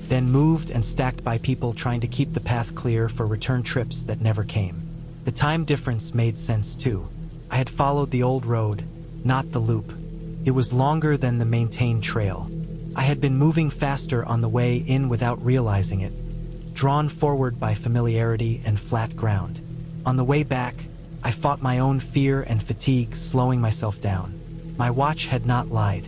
then moved and stacked by people trying to keep the path clear for return trips that never came. The time difference made sense too. I had followed the old road, not the loop. It was longer than the maintained trail. I had been moving faster on the way in without realizing it, drawn forward by familiarity and flat ground. On the way back, I fought my own fear and fatigue, slowing myself down. My watch had not lied.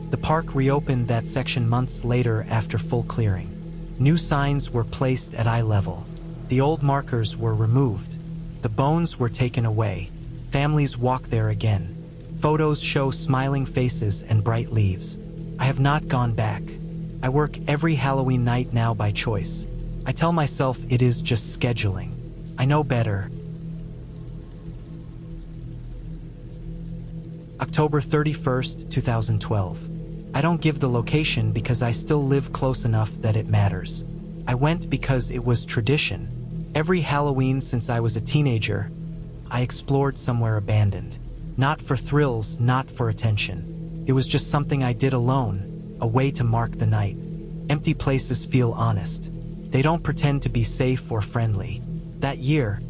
The park reopened that section months later after full clearing. New signs were placed at eye level. The old markers were removed. The bones were taken away. Families walk there again. Photos show smiling faces and bright leaves. I have not gone back. I work every Halloween night now by choice. I tell myself it is just scheduling. I know better. October 31st, 2012. I don't give the location because I still live close enough that it matters. I went because it was tradition. Every Halloween since I was a teenager, I explored somewhere abandoned. Not for thrills, not for attention. It was just something I did alone, a way to mark the night. Empty places feel honest. They don't pretend to be safe or friendly. That year,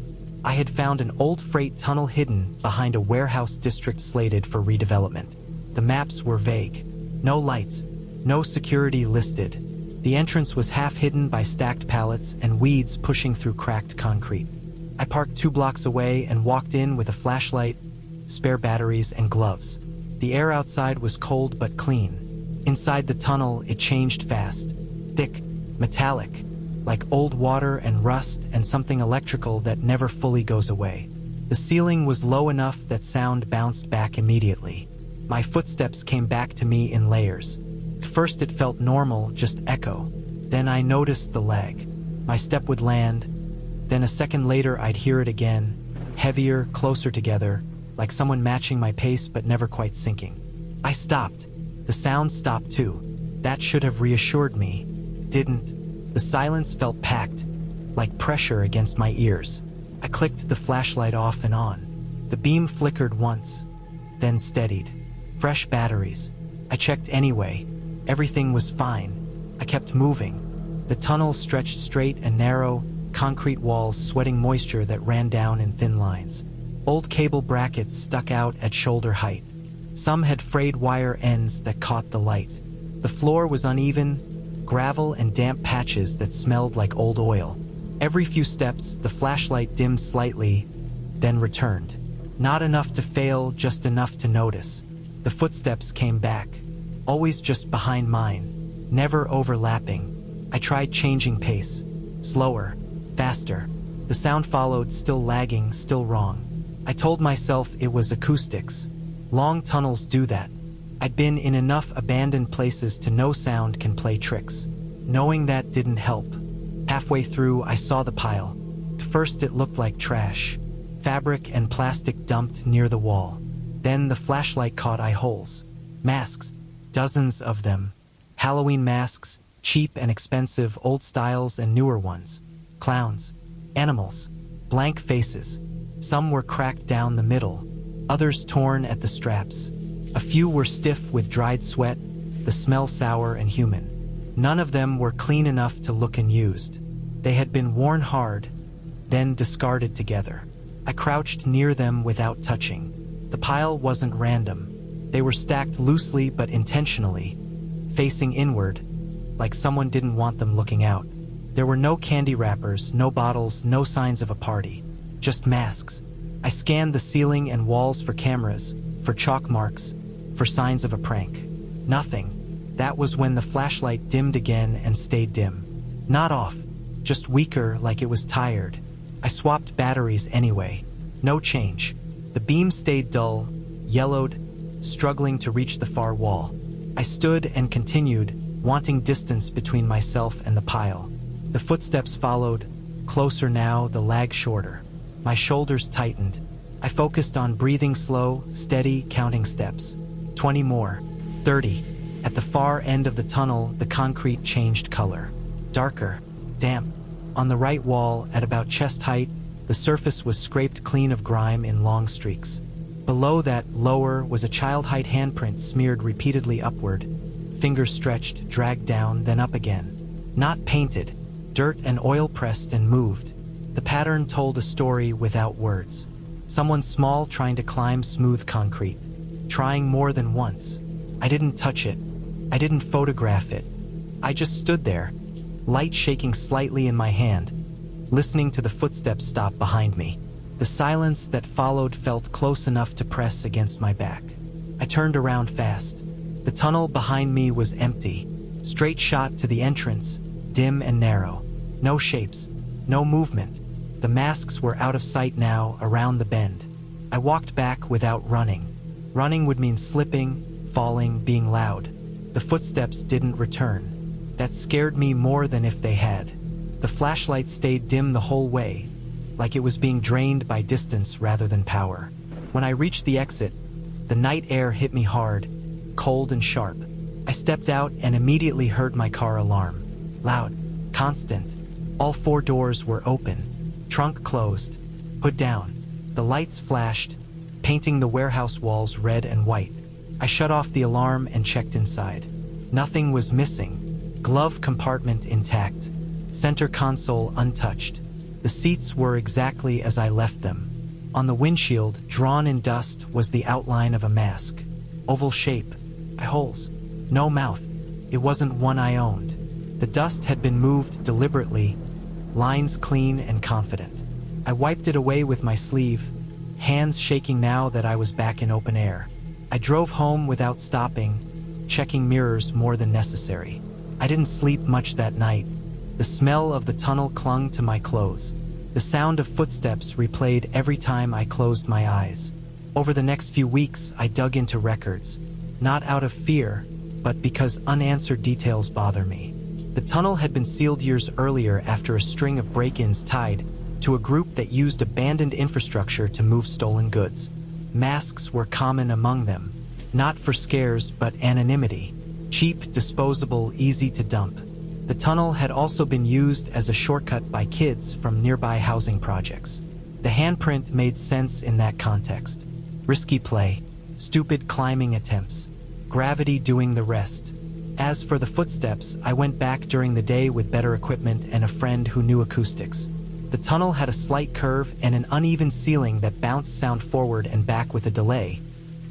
I had found an old freight tunnel hidden behind a warehouse district slated for redevelopment. The maps were vague. No lights, no security listed. The entrance was half hidden by stacked pallets and weeds pushing through cracked concrete. I parked 2 blocks away and walked in with a flashlight, spare batteries, and gloves. The air outside was cold but clean. Inside the tunnel, it changed fast. Thick, metallic, like old water and rust and something electrical that never fully goes away. The ceiling was low enough that sound bounced back immediately. My footsteps came back to me in layers. First it felt normal, just echo. Then I noticed the lag. My step would land. Then a second later I'd hear it again, heavier, closer together, like someone matching my pace but never quite syncing. I stopped. The sound stopped too. That should have reassured me. Didn't. The silence felt packed, like pressure against my ears. I clicked the flashlight off and on. The beam flickered once, then steadied. Fresh batteries. I checked anyway. Everything was fine. I kept moving. The tunnel stretched straight and narrow, concrete walls sweating moisture that ran down in thin lines. Old cable brackets stuck out at shoulder height. Some had frayed wire ends that caught the light. The floor was uneven, gravel and damp patches that smelled like old oil. Every few steps, the flashlight dimmed slightly, then returned. Not enough to fail, just enough to notice. The footsteps came back, always just behind mine, never overlapping. I tried changing pace. Slower, faster. The sound followed, still lagging, still wrong. I told myself it was acoustics. Long tunnels do that. I'd been in enough abandoned places to know sound can play tricks. Knowing that didn't help. Halfway through, I saw the pile. At first it looked like trash. Fabric and plastic dumped near the wall. Then the flashlight caught eye holes. Masks, dozens of them. Halloween masks, cheap and expensive, old styles and newer ones. Clowns, animals, blank faces. Some were cracked down the middle, others torn at the straps. A few were stiff with dried sweat, the smell sour and human. None of them were clean enough to look unused. They had been worn hard, then discarded together. I crouched near them without touching. The pile wasn't random. They were stacked loosely but intentionally, facing inward, like someone didn't want them looking out. There were no candy wrappers, no bottles, no signs of a party. Just masks. I scanned the ceiling and walls for cameras, for chalk marks, for signs of a prank. Nothing. That was when the flashlight dimmed again and stayed dim. Not off, just weaker, like it was tired. I swapped batteries anyway. No change. The beam stayed dull, yellowed, struggling to reach the far wall. I stood and continued, wanting distance between myself and the pile. The footsteps followed, closer now, the lag shorter. My shoulders tightened. I focused on breathing slow, steady, counting steps. 20 more. 30. At the far end of the tunnel, the concrete changed color. Darker. Damp. On the right wall, at about chest height, the surface was scraped clean of grime in long streaks. Below that, lower, was a child-height handprint smeared repeatedly upward. Fingers stretched, dragged down, then up again. Not painted. Dirt and oil pressed and moved. The pattern told a story without words. Someone small trying to climb smooth concrete. Trying more than once. I didn't touch it. I didn't photograph it. I just stood there, light shaking slightly in my hand, listening to the footsteps stop behind me. The silence that followed felt close enough to press against my back. I turned around fast. The tunnel behind me was empty. Straight shot to the entrance, dim and narrow. No shapes, no movement. The masks were out of sight now, around the bend. I walked back without running. Running would mean slipping, falling, being loud. The footsteps didn't return. That scared me more than if they had. The flashlight stayed dim the whole way, like it was being drained by distance rather than power. When I reached the exit, the night air hit me hard, cold and sharp. I stepped out and immediately heard my car alarm. Loud, constant. All 4 doors were open. Trunk closed. Hood down. The lights flashed, painting the warehouse walls red and white. I shut off the alarm and checked inside. Nothing was missing. Glove compartment intact. Center console untouched. The seats were exactly as I left them. On the windshield, drawn in dust, was the outline of a mask. Oval shape. Eye holes. No mouth. It wasn't one I owned. The dust had been moved deliberately, lines clean and confident. I wiped it away with my sleeve, hands shaking now that I was back in open air. I drove home without stopping, checking mirrors more than necessary. I didn't sleep much that night. The smell of the tunnel clung to my clothes. The sound of footsteps replayed every time I closed my eyes. Over the next few weeks, I dug into records, not out of fear, but because unanswered details bother me. The tunnel had been sealed years earlier after a string of break-ins tied to a group that used abandoned infrastructure to move stolen goods. Masks were common among them, not for scares but anonymity. Cheap, disposable, easy to dump. The tunnel had also been used as a shortcut by kids from nearby housing projects. The handprint made sense in that context. Risky play, stupid climbing attempts, gravity doing the rest. As for the footsteps, I went back during the day with better equipment and a friend who knew acoustics. The tunnel had a slight curve and an uneven ceiling that bounced sound forward and back with a delay,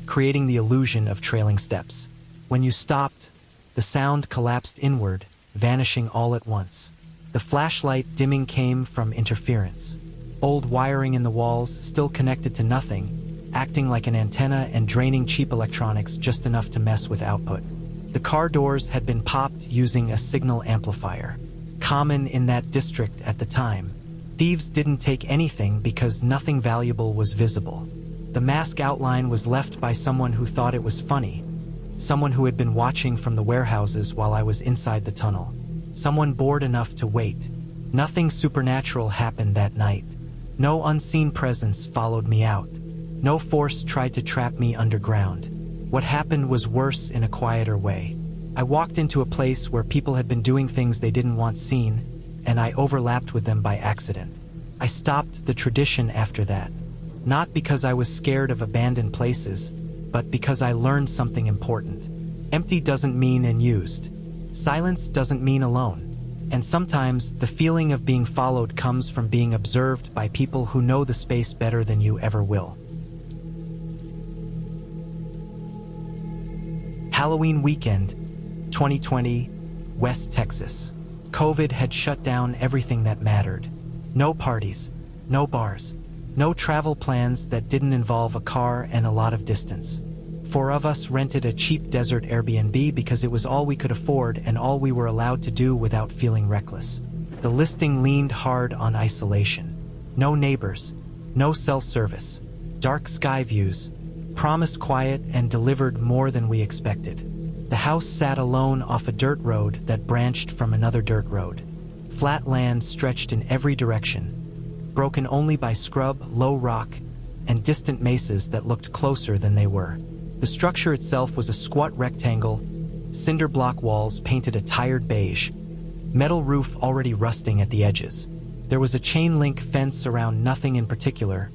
creating the illusion of trailing steps. When you stopped, the sound collapsed inward, vanishing all at once. The flashlight dimming came from interference. Old wiring in the walls, still connected to nothing, acting like an antenna and draining cheap electronics just enough to mess with output. The car doors had been popped using a signal amplifier, common in that district at the time. Thieves didn't take anything because nothing valuable was visible. The mask outline was left by someone who thought it was funny, someone who had been watching from the warehouses while I was inside the tunnel, someone bored enough to wait. Nothing supernatural happened that night. No unseen presence followed me out. No force tried to trap me underground. What happened was worse in a quieter way. I walked into a place where people had been doing things they didn't want seen, and I overlapped with them by accident. I stopped the tradition after that, not because I was scared of abandoned places, but because I learned something important. Empty doesn't mean unused. Silence doesn't mean alone. And sometimes the feeling of being followed comes from being observed by people who know the space better than you ever will. Halloween weekend, 2020, West Texas. COVID had shut down everything that mattered. No parties, no bars, no travel plans that didn't involve a car and a lot of distance. 4 of us rented a cheap desert Airbnb because it was all we could afford and all we were allowed to do without feeling reckless. The listing leaned hard on isolation. No neighbors, no cell service, dark sky views, promised quiet and delivered more than we expected. The house sat alone off a dirt road that branched from another dirt road. Flat land stretched in every direction, broken only by scrub, low rock, and distant mesas that looked closer than they were. The structure itself was a squat rectangle, cinder block walls painted a tired beige, metal roof already rusting at the edges. There was a chain link fence around nothing in particular,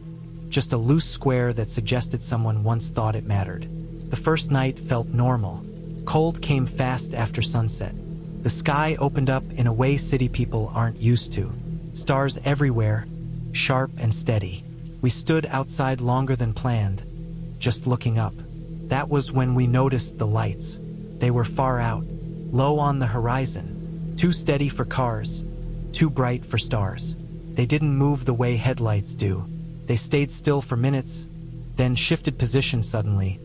just a loose square that suggested someone once thought it mattered. The first night felt normal. Cold came fast after sunset. The sky opened up in a way city people aren't used to. Stars everywhere, sharp and steady. We stood outside longer than planned, just looking up. That was when we noticed the lights. They were far out, low on the horizon, too steady for cars, too bright for stars. They didn't move the way headlights do. They stayed still for minutes, then shifted position suddenly,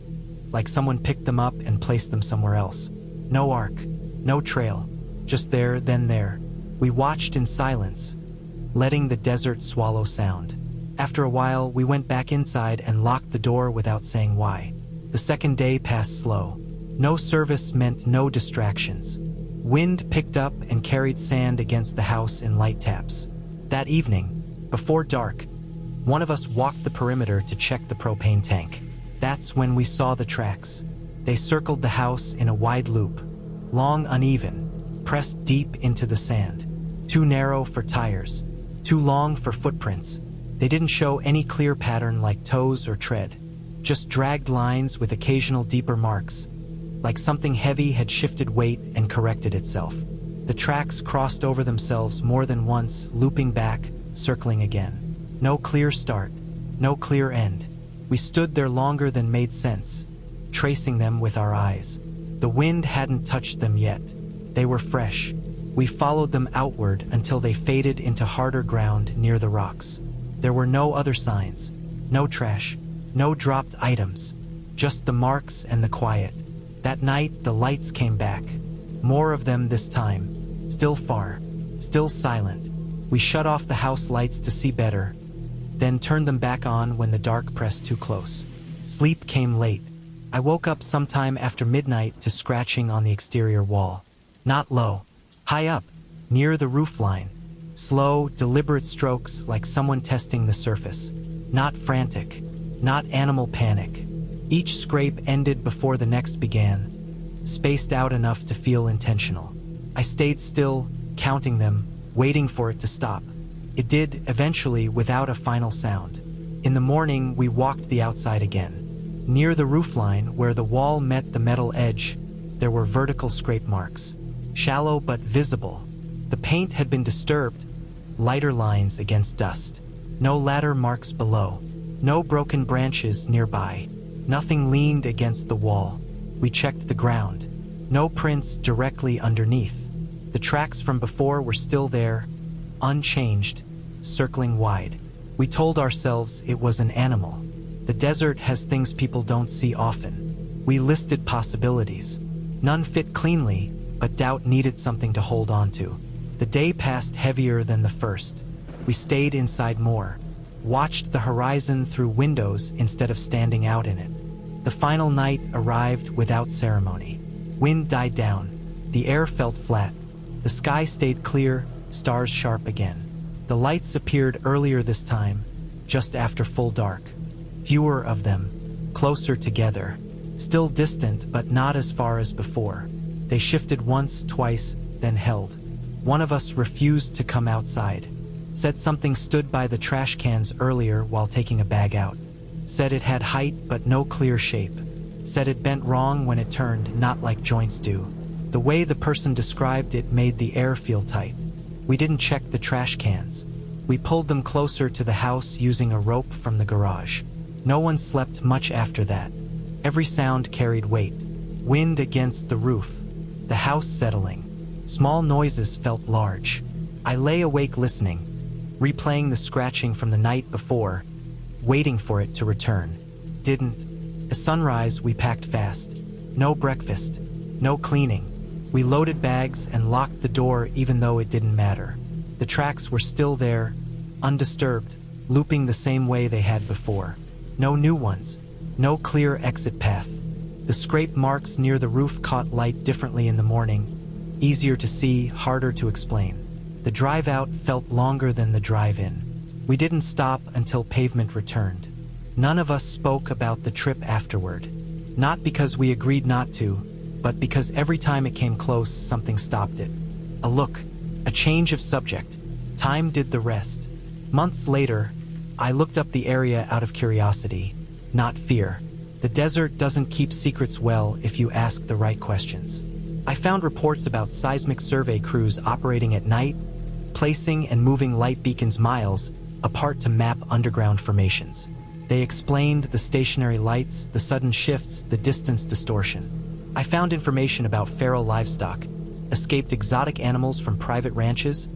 like someone picked them up and placed them somewhere else. No arc, no trail, just there, then there. We watched in silence, letting the desert swallow sound. After a while, we went back inside and locked the door without saying why. The second day passed slow. No service meant no distractions. Wind picked up and carried sand against the house in light taps. That evening, before dark, one of us walked the perimeter to check the propane tank. That's when we saw the tracks. They circled the house in a wide loop, long, uneven, pressed deep into the sand. Too narrow for tires, too long for footprints. They didn't show any clear pattern like toes or tread, just dragged lines with occasional deeper marks, like something heavy had shifted weight and corrected itself. The tracks crossed over themselves more than once, looping back, circling again. No clear start, no clear end. We stood there longer than made sense, tracing them with our eyes. The wind hadn't touched them yet. They were fresh. We followed them outward until they faded into harder ground near the rocks. There were no other signs, no trash, no dropped items, just the marks and the quiet. That night, the lights came back. More of them this time, still far, still silent. We shut off the house lights to see better, then turned them back on when the dark pressed too close. Sleep came late. I woke up sometime after midnight to scratching on the exterior wall. Not low, high up, near the roof line. Slow, deliberate strokes like someone testing the surface. Not frantic, not animal panic. Each scrape ended before the next began, spaced out enough to feel intentional. I stayed still, counting them, waiting for it to stop. It did, eventually, without a final sound. In the morning, we walked the outside again. Near the roofline, where the wall met the metal edge, there were vertical scrape marks. Shallow but visible. The paint had been disturbed, lighter lines against dust. No ladder marks below. No broken branches nearby. Nothing leaned against the wall. We checked the ground. No prints directly underneath. The tracks from before were still there, unchanged, circling wide. We told ourselves it was an animal. The desert has things people don't see often. We listed possibilities. None fit cleanly, but doubt needed something to hold on to. The day passed heavier than the first. We stayed inside more, watched the horizon through windows instead of standing out in it. The final night arrived without ceremony. Wind died down. The air felt flat. The sky stayed clear, stars sharp again. The lights appeared earlier this time, just after full dark. Fewer of them, closer together. Still distant, but not as far as before. They shifted once, twice, then held. One of us refused to come outside. Said something stood by the trash cans earlier while taking a bag out. Said it had height but no clear shape. Said it bent wrong when it turned, not like joints do. The way the person described it made the air feel tight. We didn't check the trash cans. We pulled them closer to the house using a rope from the garage. No one slept much after that. Every sound carried weight. Wind against the roof. The house settling. Small noises felt large. I lay awake listening, replaying the scratching from the night before, waiting for it to return. Didn't. At sunrise, we packed fast. No breakfast. No cleaning. We loaded bags and locked the door even though it didn't matter. The tracks were still there, undisturbed, looping the same way they had before. No new ones. No clear exit path. The scrape marks near the roof caught light differently in the morning. Easier to see, harder to explain. The drive out felt longer than the drive in. We didn't stop until pavement returned. None of us spoke about the trip afterward. Not because we agreed not to, but because every time it came close, something stopped it. A look, a change of subject. Time did the rest. Months later, I looked up the area out of curiosity, not fear. The desert doesn't keep secrets well if you ask the right questions. I found reports about seismic survey crews operating at night, placing and moving light beacons miles apart to map underground formations. They explained the stationary lights, the sudden shifts, the distance distortion. I found information about feral livestock, escaped exotic animals from private ranches,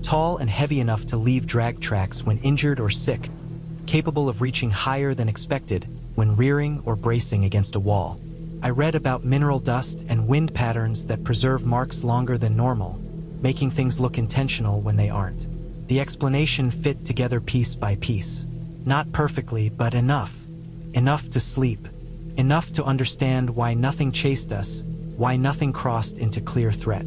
tall and heavy enough to leave drag tracks when injured or sick, capable of reaching higher than expected when rearing or bracing against a wall. I read about mineral dust and wind patterns that preserve marks longer than normal, making things look intentional when they aren't. The explanation fit together piece by piece. Not perfectly, but enough. Enough to sleep. Enough to understand why nothing chased us, why nothing crossed into clear threat.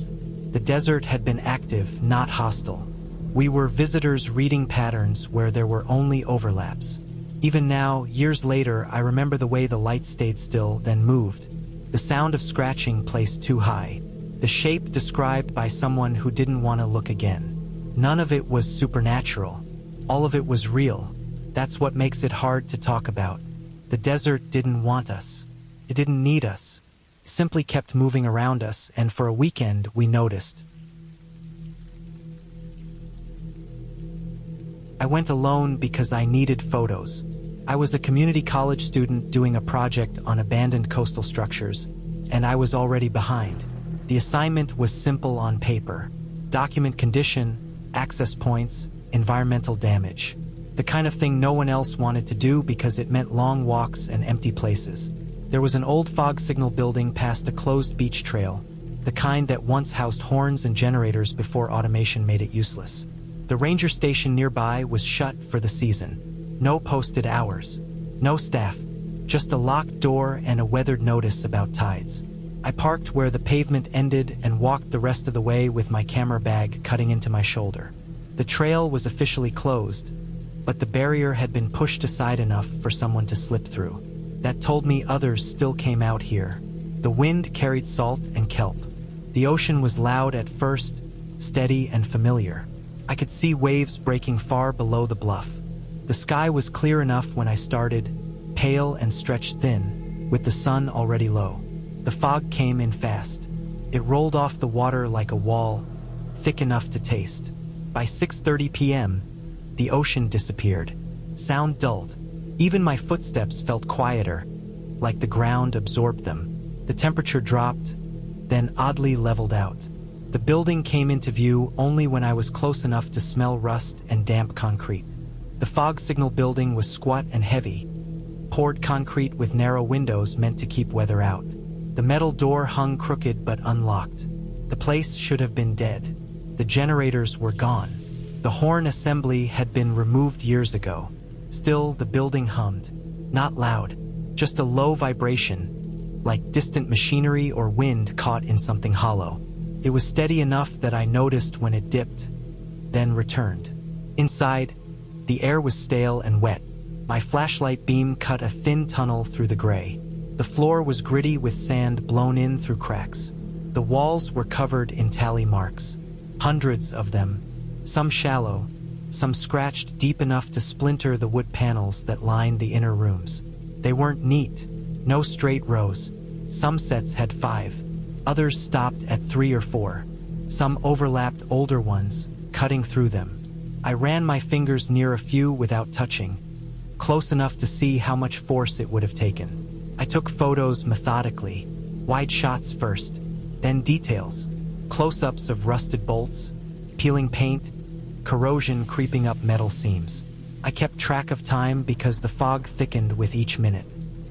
The desert had been active, not hostile. We were visitors reading patterns where there were only overlaps. Even now, years later, I remember the way the light stayed still, then moved. The sound of scratching placed too high. The shape described by someone who didn't want to look again. None of it was supernatural. All of it was real. That's what makes it hard to talk about. The desert didn't want us. It didn't need us. It simply kept moving around us, and for a weekend, we noticed. I went alone because I needed photos. I was a community college student doing a project on abandoned coastal structures, and I was already behind. The assignment was simple on paper. Document condition, access points, environmental damage. The kind of thing no one else wanted to do because it meant long walks and empty places. There was an old fog signal building past a closed beach trail, the kind that once housed horns and generators before automation made it useless. The ranger station nearby was shut for the season. No posted hours. No staff. Just a locked door and a weathered notice about tides. I parked where the pavement ended and walked the rest of the way with my camera bag cutting into my shoulder. The trail was officially closed, but the barrier had been pushed aside enough for someone to slip through. That told me others still came out here. The wind carried salt and kelp. The ocean was loud at first, steady and familiar. I could see waves breaking far below the bluff. The sky was clear enough when I started, pale and stretched thin, with the sun already low. The fog came in fast. It rolled off the water like a wall, thick enough to taste. By 6:30 p.m., the ocean disappeared. Sound dulled. Even my footsteps felt quieter, like the ground absorbed them. The temperature dropped, then oddly leveled out. The building came into view only when I was close enough to smell rust and damp concrete. The fog signal building was squat and heavy, poured concrete with narrow windows meant to keep weather out. The metal door hung crooked but unlocked. The place should have been dead. The generators were gone. The horn assembly had been removed years ago. Still, the building hummed. Not loud, just a low vibration, like distant machinery or wind caught in something hollow. It was steady enough that I noticed when it dipped, then returned. Inside, the air was stale and wet. My flashlight beam cut a thin tunnel through the gray. The floor was gritty with sand blown in through cracks. The walls were covered in tally marks. Hundreds of them, some shallow, some scratched deep enough to splinter the wood panels that lined the inner rooms. They weren't neat, no straight rows. Some sets had 5. Others stopped at 3 or 4. Some overlapped older ones, cutting through them. I ran my fingers near a few without touching, close enough to see how much force it would have taken. I took photos methodically, wide shots first, then details, close-ups of rusted bolts, peeling paint, corrosion creeping up metal seams. I kept track of time because the fog thickened with each minute.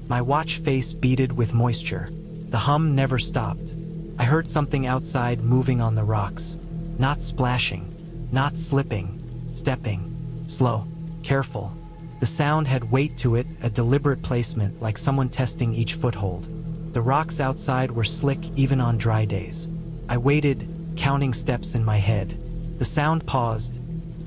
My watch face beaded with moisture. The hum never stopped. I heard something outside moving on the rocks. Not splashing, not slipping, stepping, slow, careful. The sound had weight to it, a deliberate placement, like someone testing each foothold. The rocks outside were slick even on dry days. I waited, counting steps in my head. The sound paused,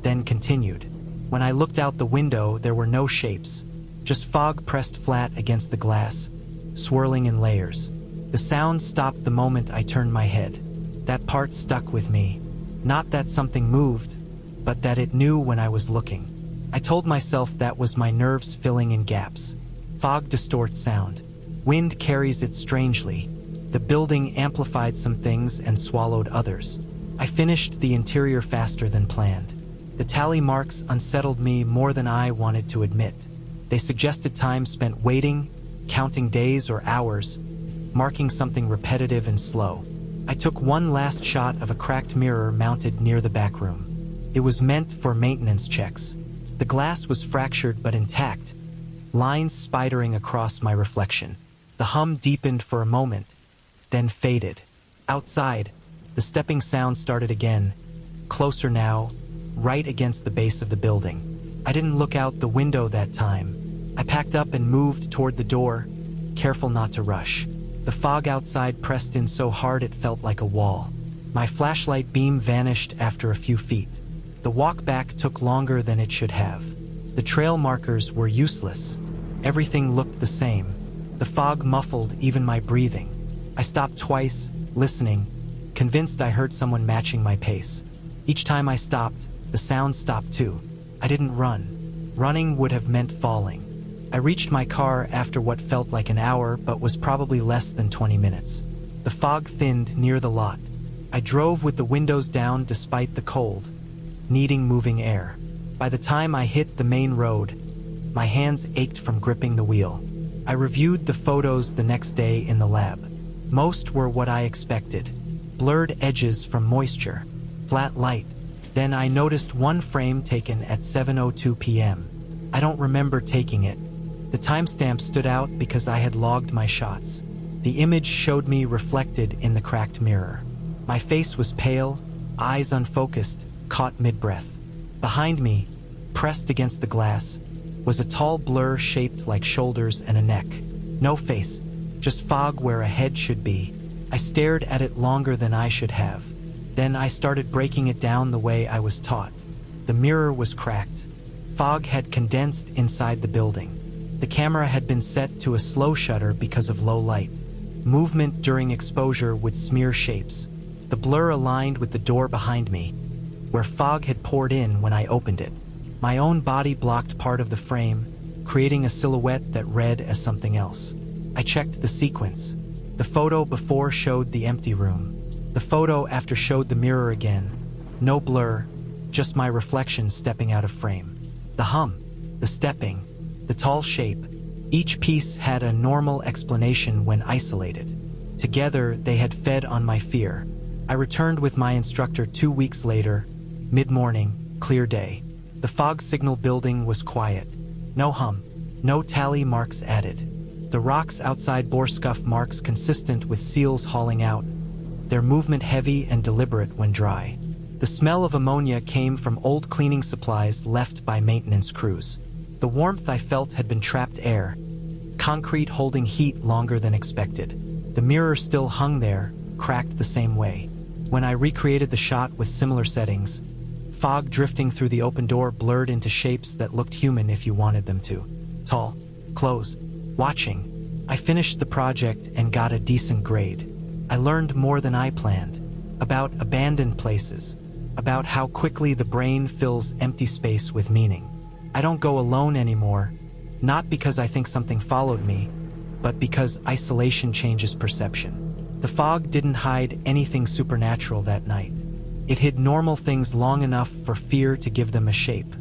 then continued. When I looked out the window, there were no shapes, just fog pressed flat against the glass, swirling in layers. The sound stopped the moment I turned my head. That part stuck with me. Not that something moved, but that it knew when I was looking. I told myself that was my nerves filling in gaps. Fog distorts sound. Wind carries it strangely. The building amplified some things and swallowed others. I finished the interior faster than planned. The tally marks unsettled me more than I wanted to admit. They suggested time spent waiting, counting days or hours, marking something repetitive and slow. I took one last shot of a cracked mirror mounted near the back room. It was meant for maintenance checks. The glass was fractured but intact, lines spidering across my reflection. The hum deepened for a moment, then faded. Outside, the stepping sound started again, closer now, right against the base of the building. I didn't look out the window that time. I packed up and moved toward the door, careful not to rush. The fog outside pressed in so hard it felt like a wall. My flashlight beam vanished after a few feet. The walk back took longer than it should have. The trail markers were useless. Everything looked the same. The fog muffled even my breathing. I stopped twice, listening, convinced I heard someone matching my pace. Each time I stopped, the sound stopped too. I didn't run. Running would have meant falling. I reached my car after what felt like an hour but was probably less than 20 minutes. The fog thinned near the lot. I drove with the windows down despite the cold, needing moving air. By the time I hit the main road, my hands ached from gripping the wheel. I reviewed the photos the next day in the lab. Most were what I expected. Blurred edges from moisture, flat light. Then I noticed one frame taken at 7:02 p.m. I don't remember taking it. The timestamp stood out because I had logged my shots. The image showed me reflected in the cracked mirror. My face was pale, eyes unfocused, caught mid-breath. Behind me, pressed against the glass, was a tall blur shaped like shoulders and a neck. No face, just fog where a head should be. I stared at it longer than I should have. Then I started breaking it down the way I was taught. The mirror was cracked. Fog had condensed inside the building. The camera had been set to a slow shutter because of low light. Movement during exposure would smear shapes. The blur aligned with the door behind me, where fog had poured in when I opened it. My own body blocked part of the frame, creating a silhouette that read as something else. I checked the sequence. The photo before showed the empty room. The photo after showed the mirror again. No blur, just my reflection stepping out of frame. The hum, the stepping, the tall shape, each piece had a normal explanation when isolated. Together, they had fed on my fear. I returned with my instructor 2 weeks later, mid-morning, clear day. The fog signal building was quiet. No hum, no tally marks added. The rocks outside bore scuff marks consistent with seals hauling out, their movement heavy and deliberate when dry. The smell of ammonia came from old cleaning supplies left by maintenance crews. The warmth I felt had been trapped air, concrete holding heat longer than expected. The mirror still hung there, cracked the same way. When I recreated the shot with similar settings, fog drifting through the open door blurred into shapes that looked human if you wanted them to. Tall, close, watching. I finished the project and got a decent grade. I learned more than I planned, about abandoned places, about how quickly the brain fills empty space with meaning. I don't go alone anymore, not because I think something followed me, but because isolation changes perception. The fog didn't hide anything supernatural that night. It hid normal things long enough for fear to give them a shape.